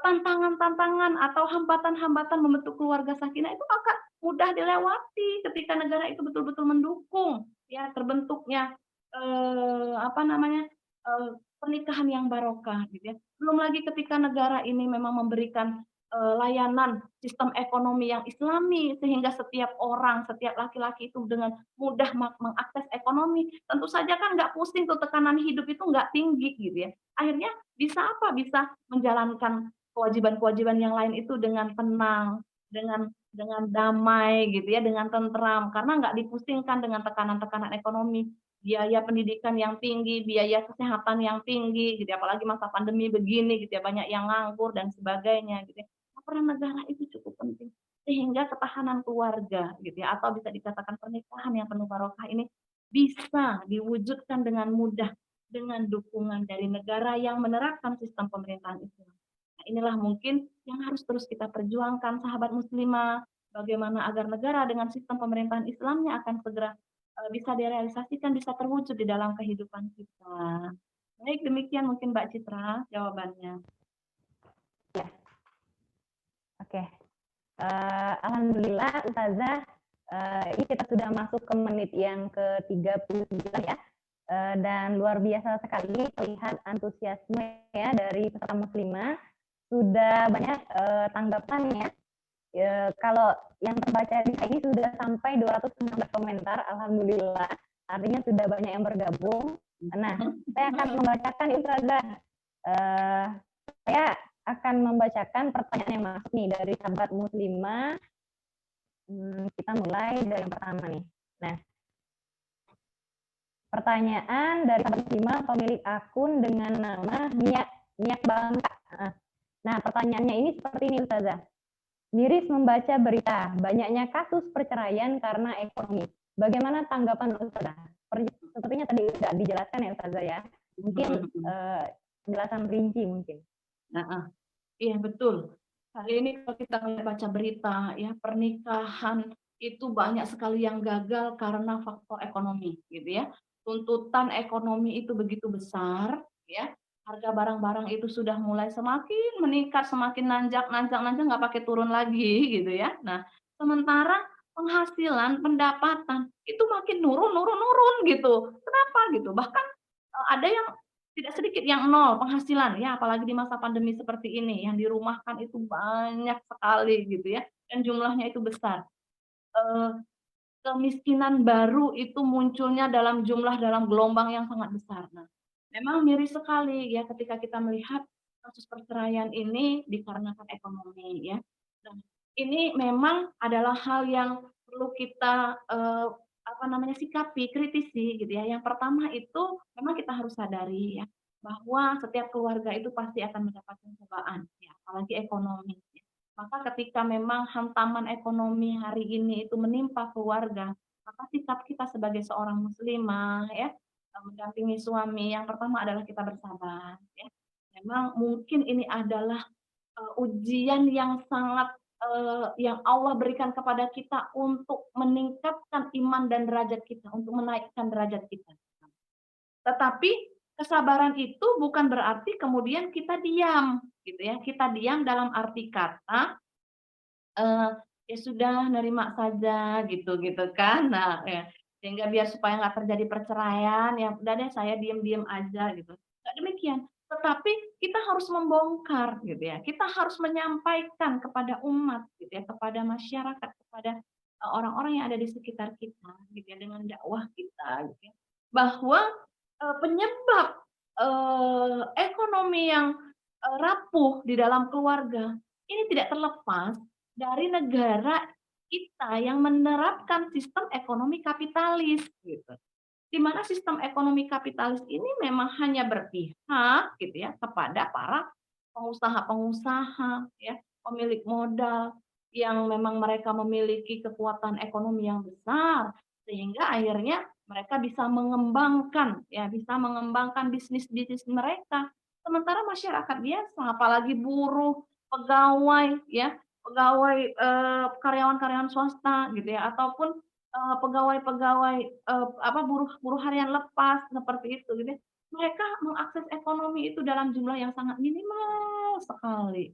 tantangan-tantangan atau hambatan-hambatan membentuk keluarga sakinah itu akan mudah dilewati ketika negara itu betul-betul mendukung ya terbentuknya pernikahan yang barokah gitu ya. Belum lagi ketika negara ini memang memberikan layanan sistem ekonomi yang islami sehingga setiap orang, setiap laki-laki itu dengan mudah mengakses ekonomi. Tentu saja kan nggak pusing tuh tekanan hidup itu nggak tinggi gitu ya. Akhirnya bisa apa? Bisa menjalankan kewajiban-kewajiban yang lain itu dengan tenang, dengan damai gitu ya, dengan tentram karena nggak dipusingkan dengan tekanan-tekanan ekonomi, biaya pendidikan yang tinggi, biaya kesehatan yang tinggi gitu ya, apalagi masa pandemi begini gitu ya, banyak yang nganggur dan sebagainya gitu ya. Peran negara itu cukup penting sehingga ketahanan keluarga gitu ya, atau bisa dikatakan pernikahan yang penuh barokah ini bisa diwujudkan dengan mudah dengan dukungan dari negara yang menerapkan sistem pemerintahan Islam. Nah, inilah mungkin yang harus terus kita perjuangkan sahabat muslimah, bagaimana agar negara dengan sistem pemerintahan Islamnya akan segera bisa direalisasikan, bisa terwujud di dalam kehidupan kita. Baik, demikian mungkin Mbak Citra jawabannya. Ya. Oke. Alhamdulillah Ustazah, ini kita sudah masuk ke menit yang ke-39 ya. Dan luar biasa sekali terlihat antusiasme ya dari peserta muslimah. Sudah banyak tanggapan ya. Kalau yang terbaca di sini sudah sampai 216 komentar, alhamdulillah. Artinya sudah banyak yang bergabung. Nah, saya akan membacakan Ustazah. Saya akan membacakan pertanyaan yang masuk nih dari sahabat muslimah. Kita mulai dari yang pertama nih. Nah, pertanyaan dari sahabat muslimah pemilik akun dengan nama Niat Bangka. Nah, pertanyaannya ini seperti ini Ustazah. Miris membaca berita banyaknya kasus perceraian karena ekonomi. Bagaimana tanggapan Ustazah? Sepertinya tadi sudah dijelaskan ya Ustazah ya. Mungkin penjelasan rinci mungkin. Iya betul. Hari ini kalau kita baca berita ya, pernikahan itu banyak sekali yang gagal karena faktor ekonomi gitu ya. Tuntutan ekonomi itu begitu besar ya. Harga barang-barang itu sudah mulai semakin meningkat, semakin nanjak nggak pakai turun lagi gitu ya. Nah, sementara penghasilan, pendapatan itu makin nurun gitu. Kenapa gitu? Bahkan ada yang tidak sedikit yang nol penghasilan ya, apalagi di masa pandemi seperti ini, yang dirumahkan itu banyak sekali gitu ya, dan jumlahnya itu besar. Kemiskinan baru itu munculnya dalam gelombang yang sangat besar. Nah, memang miris sekali ya ketika kita melihat kasus perceraian ini dikarenakan ekonomi ya. Dan ini memang adalah hal yang perlu kita sikapi, kritisi gitu ya. Yang pertama itu memang kita harus sadari ya bahwa setiap keluarga itu pasti akan mendapatkan cobaan ya, apalagi ekonomi. Maka ketika memang hantaman ekonomi hari ini itu menimpa keluarga, maka sikap kita sebagai seorang muslimah ya, mendampingi suami, yang pertama adalah kita bersabar ya. Memang mungkin ini adalah ujian yang sangat yang Allah berikan kepada kita untuk meningkatkan iman dan derajat kita, untuk menaikkan derajat kita. Tetapi kesabaran itu bukan berarti kemudian kita diam, gitu ya. Kita diam dalam arti kata ya sudah nerima saja gitu kan. Nah, ya, sehingga biar supaya nggak terjadi perceraian, ya udah deh saya diem-diem aja gitu. Nggak demikian. Tetapi kita harus membongkar gitu ya. Kita harus menyampaikan kepada umat gitu ya, kepada masyarakat, kepada orang-orang yang ada di sekitar kita gitu ya, dengan dakwah kita gitu ya. Bahwa penyebab ekonomi yang rapuh di dalam keluarga ini tidak terlepas dari negara kita yang menerapkan sistem ekonomi kapitalis gitu. Di mana sistem ekonomi kapitalis ini memang hanya berpihak gitu ya kepada para pengusaha-pengusaha ya, pemilik modal yang memang mereka memiliki kekuatan ekonomi yang besar sehingga akhirnya mereka bisa mengembangkan bisnis-bisnis mereka. Sementara masyarakat biasa, apalagi buruh, pegawai ya, karyawan-karyawan swasta gitu ya, ataupun pegawai-pegawai buruh harian lepas seperti itu gitu ya. Mereka mengakses ekonomi itu dalam jumlah yang sangat minimal sekali,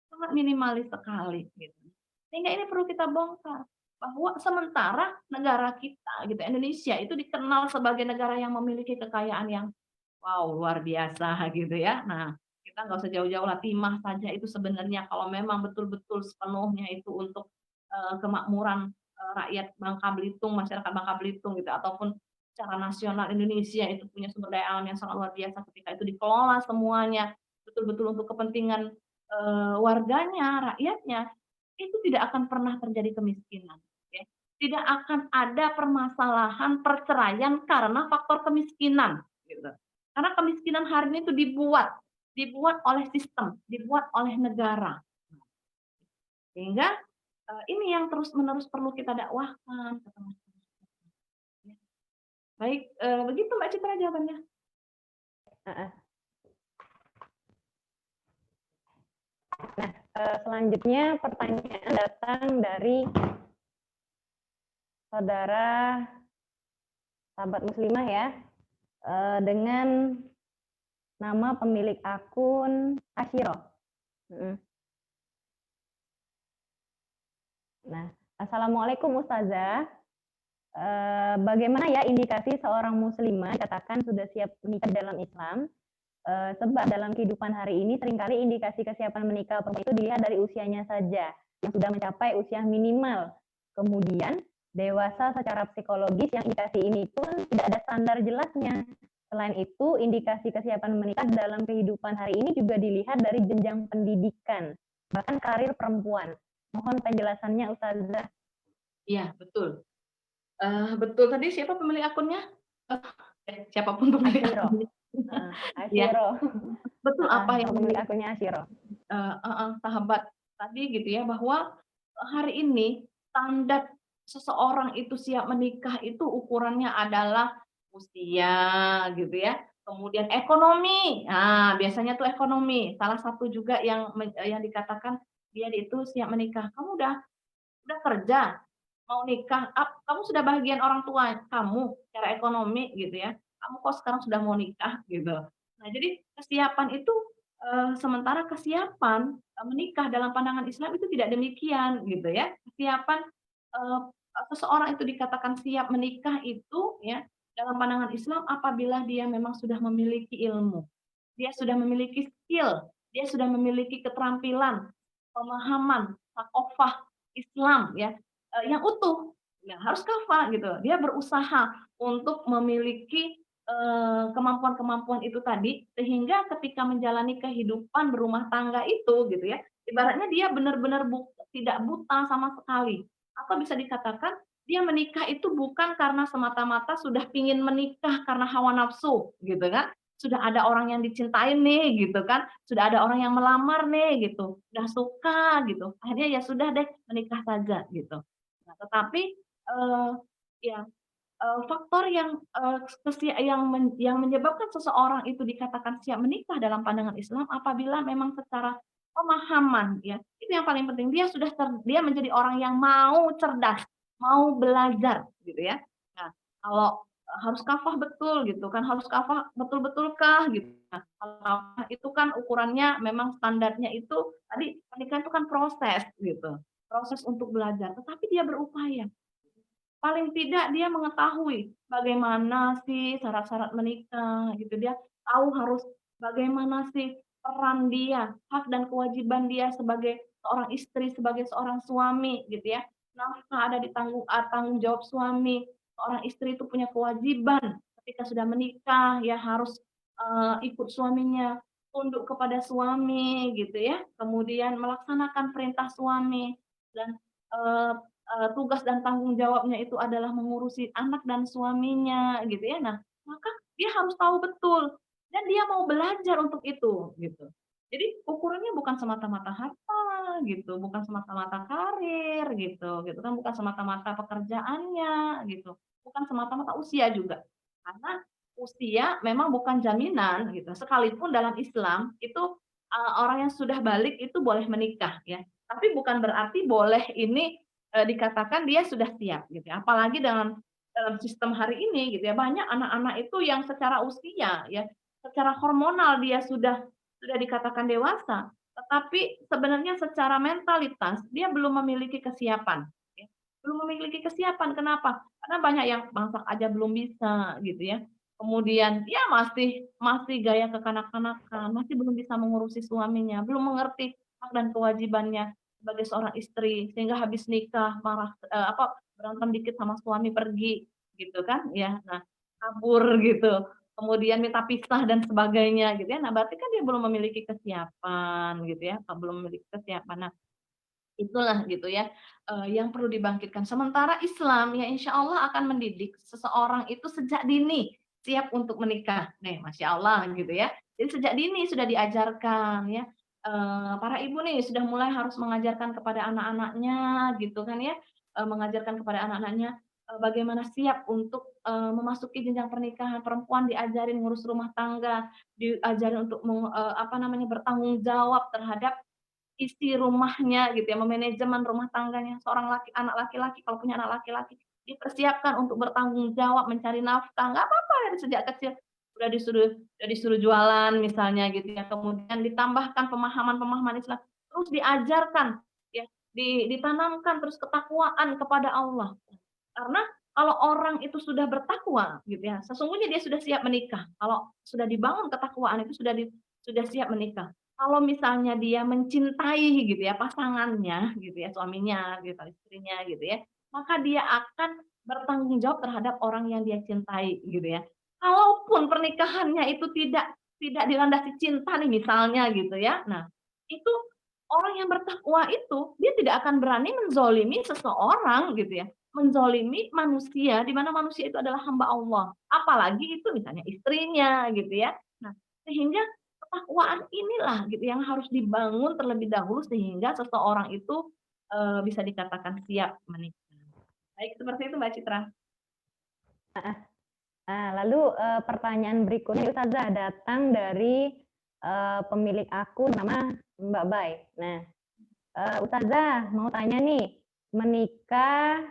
sangat minimalis sekali gitu. Sehingga ini perlu kita bongkar bahwa sementara negara kita gitu Indonesia itu dikenal sebagai negara yang memiliki kekayaan yang wow luar biasa gitu ya. Nah, kita nggak usah jauh-jauh lah, timah saja itu sebenarnya kalau memang betul-betul sepenuhnya itu untuk kemakmuran rakyat Bangka Belitung, masyarakat Bangka Belitung gitu, ataupun secara nasional Indonesia itu punya sumber daya alam yang sangat luar biasa ketika itu dikelola semuanya betul-betul untuk kepentingan warganya, rakyatnya, itu tidak akan pernah terjadi kemiskinan. Ya. Tidak akan ada permasalahan perceraian karena faktor kemiskinan. Gitu. Karena kemiskinan hari ini itu dibuat oleh sistem, dibuat oleh negara. Sehingga ini yang terus-menerus perlu kita dakwahkan. Baik, begitu Mbak Citra jawabannya. Nah, selanjutnya pertanyaan datang dari saudara sahabat muslimah ya, dengan nama pemilik akun Ashiro. Nah, Assalamualaikum Ustazah. bagaimana ya indikasi seorang muslimah katakan sudah siap menikah dalam Islam? Sebab dalam kehidupan hari ini seringkali indikasi kesiapan menikah perempuan itu dilihat dari usianya saja, yang sudah mencapai usia minimal. Kemudian dewasa secara psikologis, yang indikasi ini pun tidak ada standar jelasnya. Selain itu, indikasi kesiapan menikah dalam kehidupan hari ini juga dilihat dari jenjang pendidikan, bahkan karir perempuan. Mohon penjelasannya, Ustazah. Iya, betul. Betul, tadi siapa pemilik akunnya? Siapapun pemilik Asyiro. akunnya. Ya, Asyiro. betul apa yang pemilik akunnya Asyiro. sahabat tadi gitu ya, bahwa hari ini standar seseorang itu siap menikah itu ukurannya adalah usia gitu ya, kemudian ekonomi. Nah, biasanya tuh ekonomi. Salah satu juga yang dikatakan dia itu siap menikah. Kamu udah kerja, mau nikah, kamu sudah bahagian orang tua kamu secara ekonomi gitu ya. Kamu kok sekarang sudah mau nikah gitu. Nah, jadi kesiapan itu sementara kesiapan menikah dalam pandangan Islam itu tidak demikian gitu ya. Kesiapan eee, seseorang itu dikatakan siap menikah itu ya dalam pandangan Islam apabila dia memang sudah memiliki ilmu, dia sudah memiliki skill, dia sudah memiliki keterampilan, pemahaman, thaqafah Islam ya, yang utuh, ya harus kafah gitu. Dia berusaha untuk memiliki, kemampuan-kemampuan itu tadi, sehingga ketika menjalani kehidupan berumah tangga itu gitu ya, ibaratnya dia benar-benar tidak buta sama sekali. Atau bisa dikatakan dia menikah itu bukan karena semata-mata sudah pingin menikah karena hawa nafsu gitu kan, sudah ada orang yang dicintai nih gitu kan, sudah ada orang yang melamar nih gitu, udah suka gitu, akhirnya ya sudah deh menikah saja gitu. Nah, tetapi, ya, faktor yang menyebabkan seseorang itu dikatakan siap menikah dalam pandangan Islam apabila memang secara pemahaman ya, itu yang paling penting, dia menjadi orang yang mau cerdas, mau belajar gitu ya. Nah, kalau, harus kafah betul gitu kan, harus kafah betul-betulkah gitu. Nah, kalau kafah itu kan ukurannya memang standarnya itu tadi pernikahan itu kan proses gitu, proses untuk belajar, tetapi dia berupaya. Paling tidak dia mengetahui bagaimana sih syarat-syarat menikah gitu, dia tahu harus bagaimana sih peran dia, hak dan kewajiban dia sebagai seorang istri, sebagai seorang suami gitu ya. Nafkah ada di tanggung jawab suami, seorang istri itu punya kewajiban ketika sudah menikah ya harus, ikut suaminya, tunduk kepada suami gitu ya, kemudian melaksanakan perintah suami dan, eee tugas dan tanggung jawabnya itu adalah mengurusi anak dan suaminya gitu ya. Nah, maka dia harus tahu betul dan dia mau belajar untuk itu gitu. Jadi ukurannya bukan semata-mata harta gitu, bukan semata-mata karir gitu kan, bukan semata-mata pekerjaannya gitu, bukan semata-mata usia juga. Karena usia memang bukan jaminan gitu, sekalipun dalam Islam itu, orang yang sudah balik itu boleh menikah ya, tapi bukan berarti boleh ini dikatakan dia sudah siap gitu ya. Apalagi dalam sistem hari ini gitu ya, banyak anak-anak itu yang secara usia ya, secara hormonal dia sudah dikatakan dewasa, tetapi sebenarnya secara mentalitas dia belum memiliki kesiapan ya. Belum memiliki kesiapan, kenapa? Karena banyak yang masak aja belum bisa gitu ya. Kemudian ya masih masih gaya kekanak-kanakan, masih belum bisa mengurusi suaminya, belum mengerti hak dan kewajibannya sebagai seorang istri, sehingga habis nikah marah berantem dikit sama suami pergi, gitu kan ya. Nah, kabur gitu, kemudian minta pisah dan sebagainya gitu ya. Nah, berarti kan dia belum memiliki kesiapan gitu ya, belum memiliki kesiapan. Nah, itulah gitu ya, yang perlu dibangkitkan. Sementara Islam ya insya Allah akan mendidik seseorang itu sejak dini siap untuk menikah. Nih, masya Allah gitu ya. Jadi sejak dini sudah diajarkan ya, para ibu nih sudah mulai harus mengajarkan kepada anak-anaknya gitu kan ya, mengajarkan kepada anak-anaknya, bagaimana siap untuk, memasuki jenjang pernikahan. Perempuan diajarin ngurus rumah tangga, diajarin untuk bertanggung jawab terhadap isi rumahnya gitu ya, memanajemen rumah tangganya. Seorang anak laki-laki kalau punya anak laki-laki, dipersiapkan untuk bertanggung jawab mencari nafkah, nggak apa-apa dari sejak kecil udah disuruh jualan misalnya gitu ya, kemudian ditambahkan pemahaman-pemahaman Islam, terus diajarkan ya, ditanamkan terus ketakwaan kepada Allah. Karena kalau orang itu sudah bertakwa gitu ya, sesungguhnya dia sudah siap menikah. Kalau sudah dibangun ketakwaan itu sudah siap menikah. Kalau misalnya dia mencintai gitu ya pasangannya gitu ya, suaminya gitu, istrinya gitu ya, maka dia akan bertanggung jawab terhadap orang yang dia cintai gitu ya. Kalaupun pernikahannya itu tidak dilandasi cinta nih misalnya gitu ya. Nah, itu orang yang bertakwa itu dia tidak akan berani menzolimi seseorang gitu ya, menzolimi manusia di mana manusia itu adalah hamba Allah, apalagi itu misalnya istrinya gitu ya. Nah, sehingga ketakwaan inilah gitu yang harus dibangun terlebih dahulu sehingga seseorang itu bisa dikatakan siap menikah. Baik, seperti itu Mbak Citra. Lalu pertanyaan berikutnya Ustazah datang dari pemilik akun nama Mbak Bay. Nah, Ustazah mau tanya nih, menikah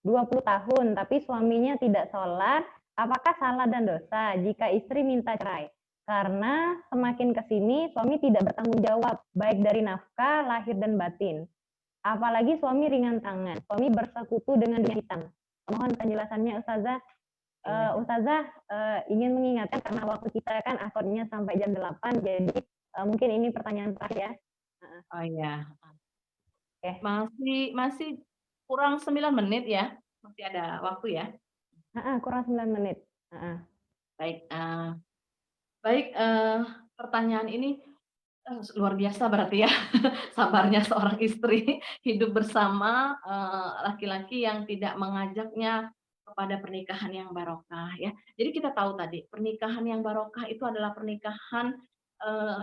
20 tahun tapi suaminya tidak sholat, apakah salah dan dosa jika istri minta cerai? Karena semakin ke sini suami tidak bertanggung jawab baik dari nafkah, lahir dan batin. Apalagi suami ringan tangan, suami bersekutu dengan dunia hitam. Mohon penjelasannya Ustazah. Ustazah ingin mengingatkan karena waktu kita kan akhirnya sampai jam 8, jadi mungkin ini pertanyaan terakhir ya. Oh iya. Oke. Masih kurang 9 menit ya. Masih ada waktu ya. Kurang 9 menit. Baik, baik, pertanyaan ini luar biasa berarti ya, sabarnya seorang istri hidup bersama laki-laki yang tidak mengajaknya kepada pernikahan yang barokah ya. Jadi kita tahu tadi pernikahan yang barokah itu adalah pernikahan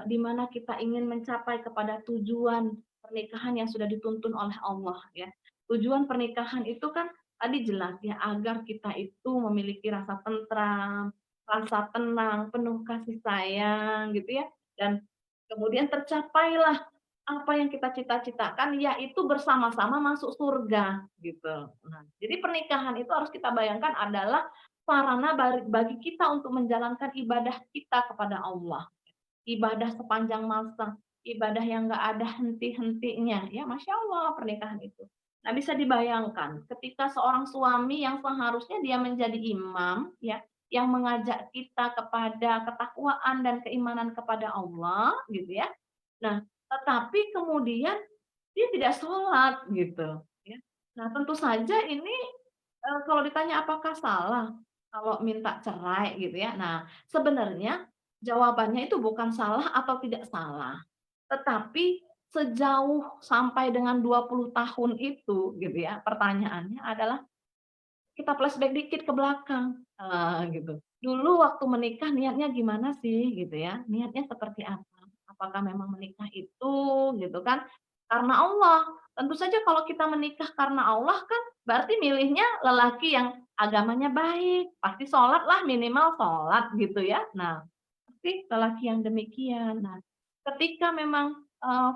di mana kita ingin mencapai kepada tujuan pernikahan yang sudah dituntun oleh Allah ya. Tujuan pernikahan itu kan tadi jelas ya, agar kita itu memiliki rasa tentram, rasa tenang, penuh kasih sayang gitu ya, dan kemudian tercapailah apa yang kita cita-citakan, yaitu bersama-sama masuk surga, gitu. Nah, jadi pernikahan itu harus kita bayangkan adalah sarana bagi kita untuk menjalankan ibadah kita kepada Allah. Ibadah sepanjang masa, ibadah yang nggak ada henti-hentinya, ya Masya Allah pernikahan itu. Nah, bisa dibayangkan ketika seorang suami yang seharusnya dia menjadi imam, ya, yang mengajak kita kepada ketakwaan dan keimanan kepada Allah, gitu ya. Nah, tetapi kemudian dia tidak sholat, gitu. Ya. Nah, tentu saja ini kalau ditanya apakah salah kalau minta cerai, gitu ya. Nah, sebenarnya jawabannya itu bukan salah atau tidak salah, tetapi sejauh sampai dengan 20 tahun itu gitu ya, pertanyaannya adalah kita flashback dikit ke belakang, gitu. Dulu waktu menikah niatnya gimana sih gitu ya, niatnya seperti apa? Apakah memang menikah itu gitu kan, karena Allah. Tentu saja kalau kita menikah karena Allah kan berarti milihnya lelaki yang agamanya baik, pasti sholat lah minimal sholat gitu ya. Nah, tapi lelaki yang demikian. Nah, ketika memang,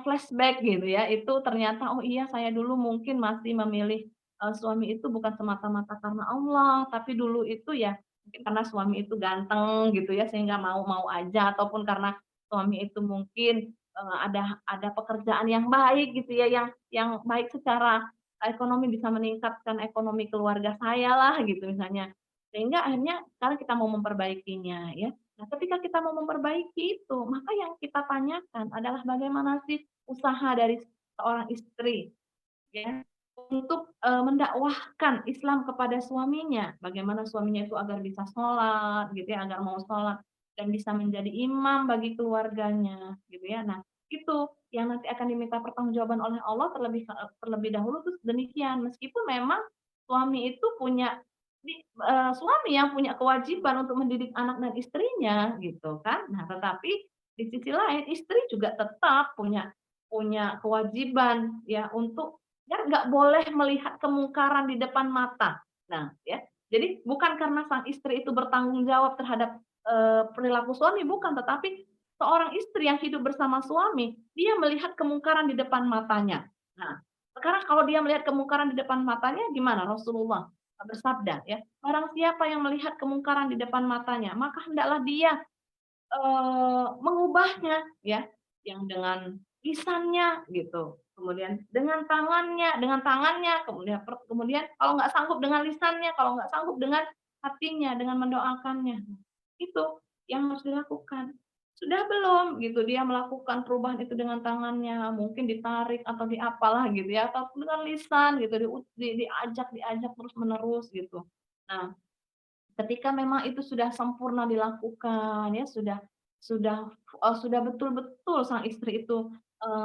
flashback gitu ya, itu ternyata, oh iya saya dulu mungkin masih memilih, suami itu bukan semata-mata karena Allah, tapi dulu itu ya mungkin karena suami itu ganteng gitu ya, sehingga mau-mau aja, ataupun karena suami itu mungkin, ada pekerjaan yang baik gitu ya, yang baik secara ekonomi bisa meningkatkan ekonomi keluarga saya lah gitu misalnya. Sehingga akhirnya sekarang kita mau memperbaikinya ya. Nah, ketika kita mau memperbaiki itu, maka yang kita tanyakan adalah bagaimana sih usaha dari seorang istri ya untuk mendakwahkan Islam kepada suaminya. Bagaimana suaminya itu agar bisa sholat gitu ya, agar mau sholat dan bisa menjadi imam bagi keluarganya gitu ya. Nah, itu yang nanti akan diminta pertanggungjawaban oleh Allah terlebih dahulu tuh demikian. Meskipun memang suami itu punya suami yang punya kewajiban untuk mendidik anak dan istrinya gitu kan. Nah, tetapi di sisi lain istri juga tetap punya punya kewajiban ya untuk ya nggak boleh melihat kemungkaran di depan mata. Nah, ya. Jadi bukan karena sang istri itu bertanggung jawab terhadap perilaku suami, bukan, tetapi seorang istri yang hidup bersama suami, dia melihat kemungkaran di depan matanya. Nah, sekarang kalau dia melihat kemungkaran di depan matanya gimana? Rasulullah bersabda ya, barang siapa yang melihat kemungkaran di depan matanya, maka hendaklah dia mengubahnya ya, yang dengan lisannya gitu, kemudian dengan tangannya, kemudian kalau nggak sanggup dengan lisannya, kalau nggak sanggup dengan hatinya, dengan mendoakannya. Itu yang harus dilakukan. Sudah belum gitu dia melakukan perubahan itu dengan tangannya, mungkin ditarik atau diapalah gitu ya, atau dengan lisan gitu, diajak terus-menerus gitu. Nah, ketika memang itu sudah sempurna dilakukan ya, sudah betul-betul sang istri itu,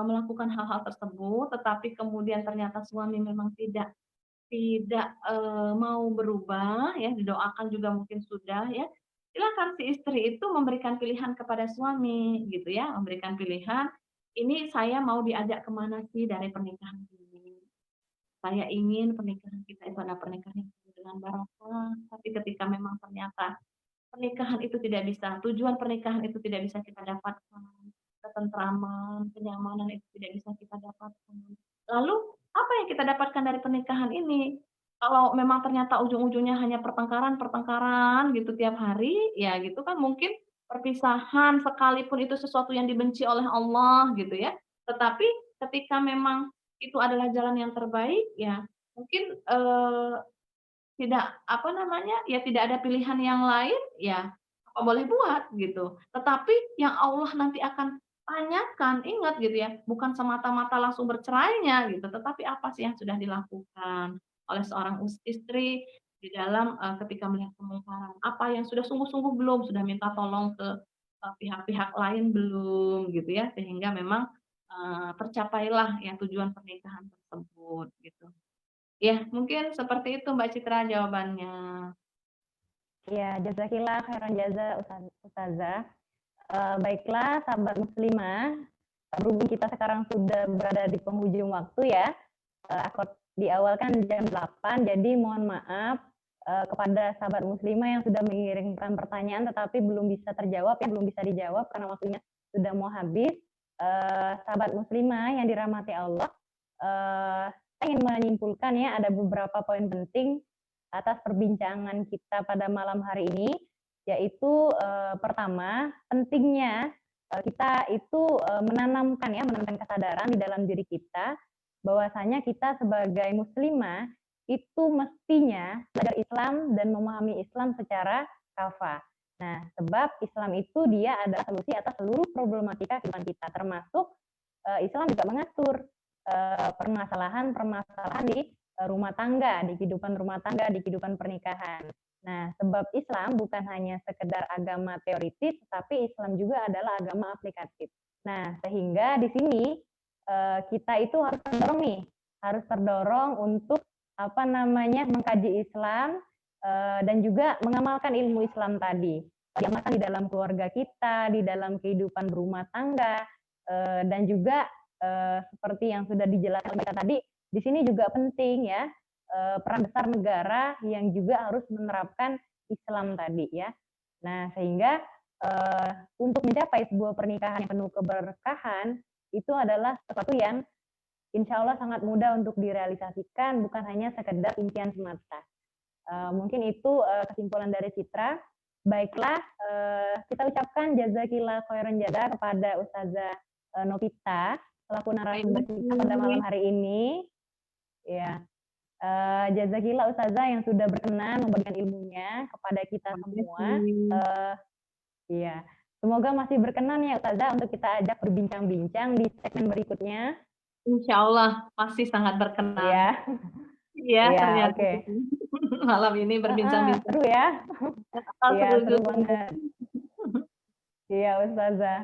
melakukan hal-hal tersebut, tetapi kemudian ternyata suami memang tidak mau berubah ya, didoakan juga mungkin sudah ya, silakan si istri itu memberikan pilihan kepada suami gitu ya, memberikan pilihan, "Ini saya mau diajak kemana sih dari pernikahan ini? Saya ingin pernikahan kita itu adalah pernikahan yang penuh dengan barokah, tapi ketika memang ternyata pernikahan itu tidak bisa tujuan pernikahan itu tidak bisa kita dapatkan, ketentraman, kenyamanan itu tidak bisa kita dapatkan. Lalu apa yang kita dapatkan dari pernikahan ini? Kalau memang ternyata ujung-ujungnya hanya pertengkaran-pertengkaran gitu tiap hari, ya gitu kan mungkin perpisahan sekalipun itu sesuatu yang dibenci oleh Allah gitu ya. Tetapi ketika memang itu adalah jalan yang terbaik, ya mungkin, tidak, apa namanya, ya tidak ada pilihan yang lain, ya apa boleh buat gitu. Tetapi yang Allah nanti akan tanyakan, ingat gitu ya, bukan semata-mata langsung bercerainya gitu, tetapi apa sih yang sudah dilakukan oleh seorang istri di dalam, ketika melihat kemungkaran. Apa yang sudah sungguh-sungguh belum, sudah minta tolong ke, pihak-pihak lain belum gitu ya, sehingga memang, tercapailah ya tujuan pernikahan tersebut gitu. Ya, mungkin seperti itu Mbak Citra jawabannya. Ya, jazakillah khairan jaza Ustazah. Baiklah sahabat muslimah, berhubung kita sekarang sudah berada di penghujung waktu ya, akad di awal kan jam 8, jadi mohon maaf kepada sahabat muslimah yang sudah mengirimkan pertanyaan tetapi belum bisa terjawab ya, belum bisa dijawab karena waktunya sudah mau habis. Sahabat muslimah yang dirahmati Allah, saya ingin menyimpulkan ya ada beberapa poin penting atas perbincangan kita pada malam hari ini, yaitu pertama pentingnya kita itu menanamkan kesadaran di dalam diri kita bahwasanya kita sebagai muslimah itu mestinya belajar Islam dan memahami Islam secara kafah. Nah, sebab Islam itu dia ada solusi atas seluruh problematika kehidupan kita, termasuk Islam juga mengatur permasalahan-permasalahan di rumah tangga, di kehidupan rumah tangga, di kehidupan pernikahan. Nah, sebab Islam bukan hanya sekedar agama teoritis, tetapi Islam juga adalah agama aplikatif. Nah, sehingga di sini kita itu harus terdorong untuk mengkaji Islam dan juga mengamalkan ilmu Islam tadi. Diamalkan di dalam keluarga kita, di dalam kehidupan berumah tangga, dan juga seperti yang sudah dijelaskan kita tadi, di sini juga penting ya peran besar negara yang juga harus menerapkan Islam tadi ya. Nah, sehingga untuk mencapai sebuah pernikahan yang penuh keberkahan itu adalah sesuatu yang insya Allah sangat mudah untuk direalisasikan, bukan hanya sekedar impian semata. Mungkin itu kesimpulan dari Citra. Baiklah, kita ucapkan jazakillah khairan jaza kepada Ustazah Novita selaku narasumber kita pada malam hari ini. Ya, jazakillah Ustazah yang sudah berkenan membagikan ilmunya kepada kita semua. Iya, semoga masih berkenan ya Ustazah untuk kita ajak berbincang-bincang di segmen berikutnya. Insya Allah masih sangat berkenan. Iya. Iya, Iya, ternyata oke. malam ini berbincang-bincang. Seru ya. Iya, seru banget. banget. Iya, Ustazah.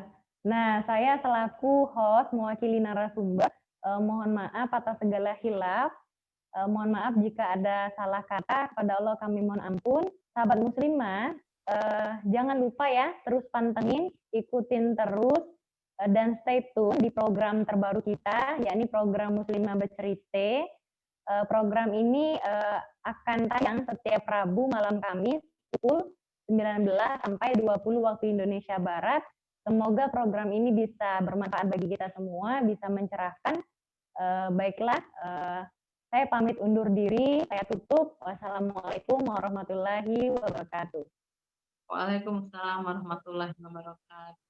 Nah, saya selaku host mewakili narasumber, mohon maaf atas segala khilaf. Mohon maaf jika ada salah kata, kepada Allah kami mohon ampun. Sahabat muslimah, jangan lupa ya, terus pantengin, ikutin terus, dan stay tune di program terbaru kita, yakni program Muslimah Bercerita. Program ini akan tayang setiap Rabu malam Kamis pukul 19 sampai 20 waktu Indonesia Barat. Semoga program ini bisa bermanfaat bagi kita semua, bisa mencerahkan. Baiklah, saya pamit undur diri, saya tutup. Wassalamualaikum warahmatullahi wabarakatuh. Waalaikumsalam warahmatullahi wabarakatuh.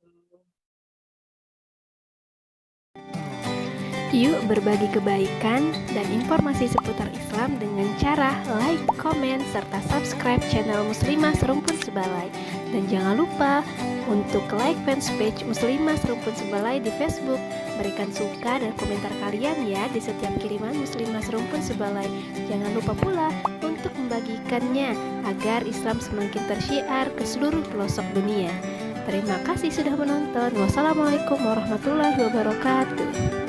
Yuk berbagi kebaikan dan informasi seputar Islam dengan cara like, komen, serta subscribe channel Muslimah Serumpun Sebalai. Dan jangan lupa untuk like fanpage Muslimah Serumpun Sebalai di Facebook. Berikan suka dan komentar kalian ya di setiap kiriman Muslimah Serumpun Sebalai. Jangan lupa pula untuk membagikannya agar Islam semakin tersyiar ke seluruh pelosok dunia. Terima kasih sudah menonton. Wassalamualaikum warahmatullahi wabarakatuh.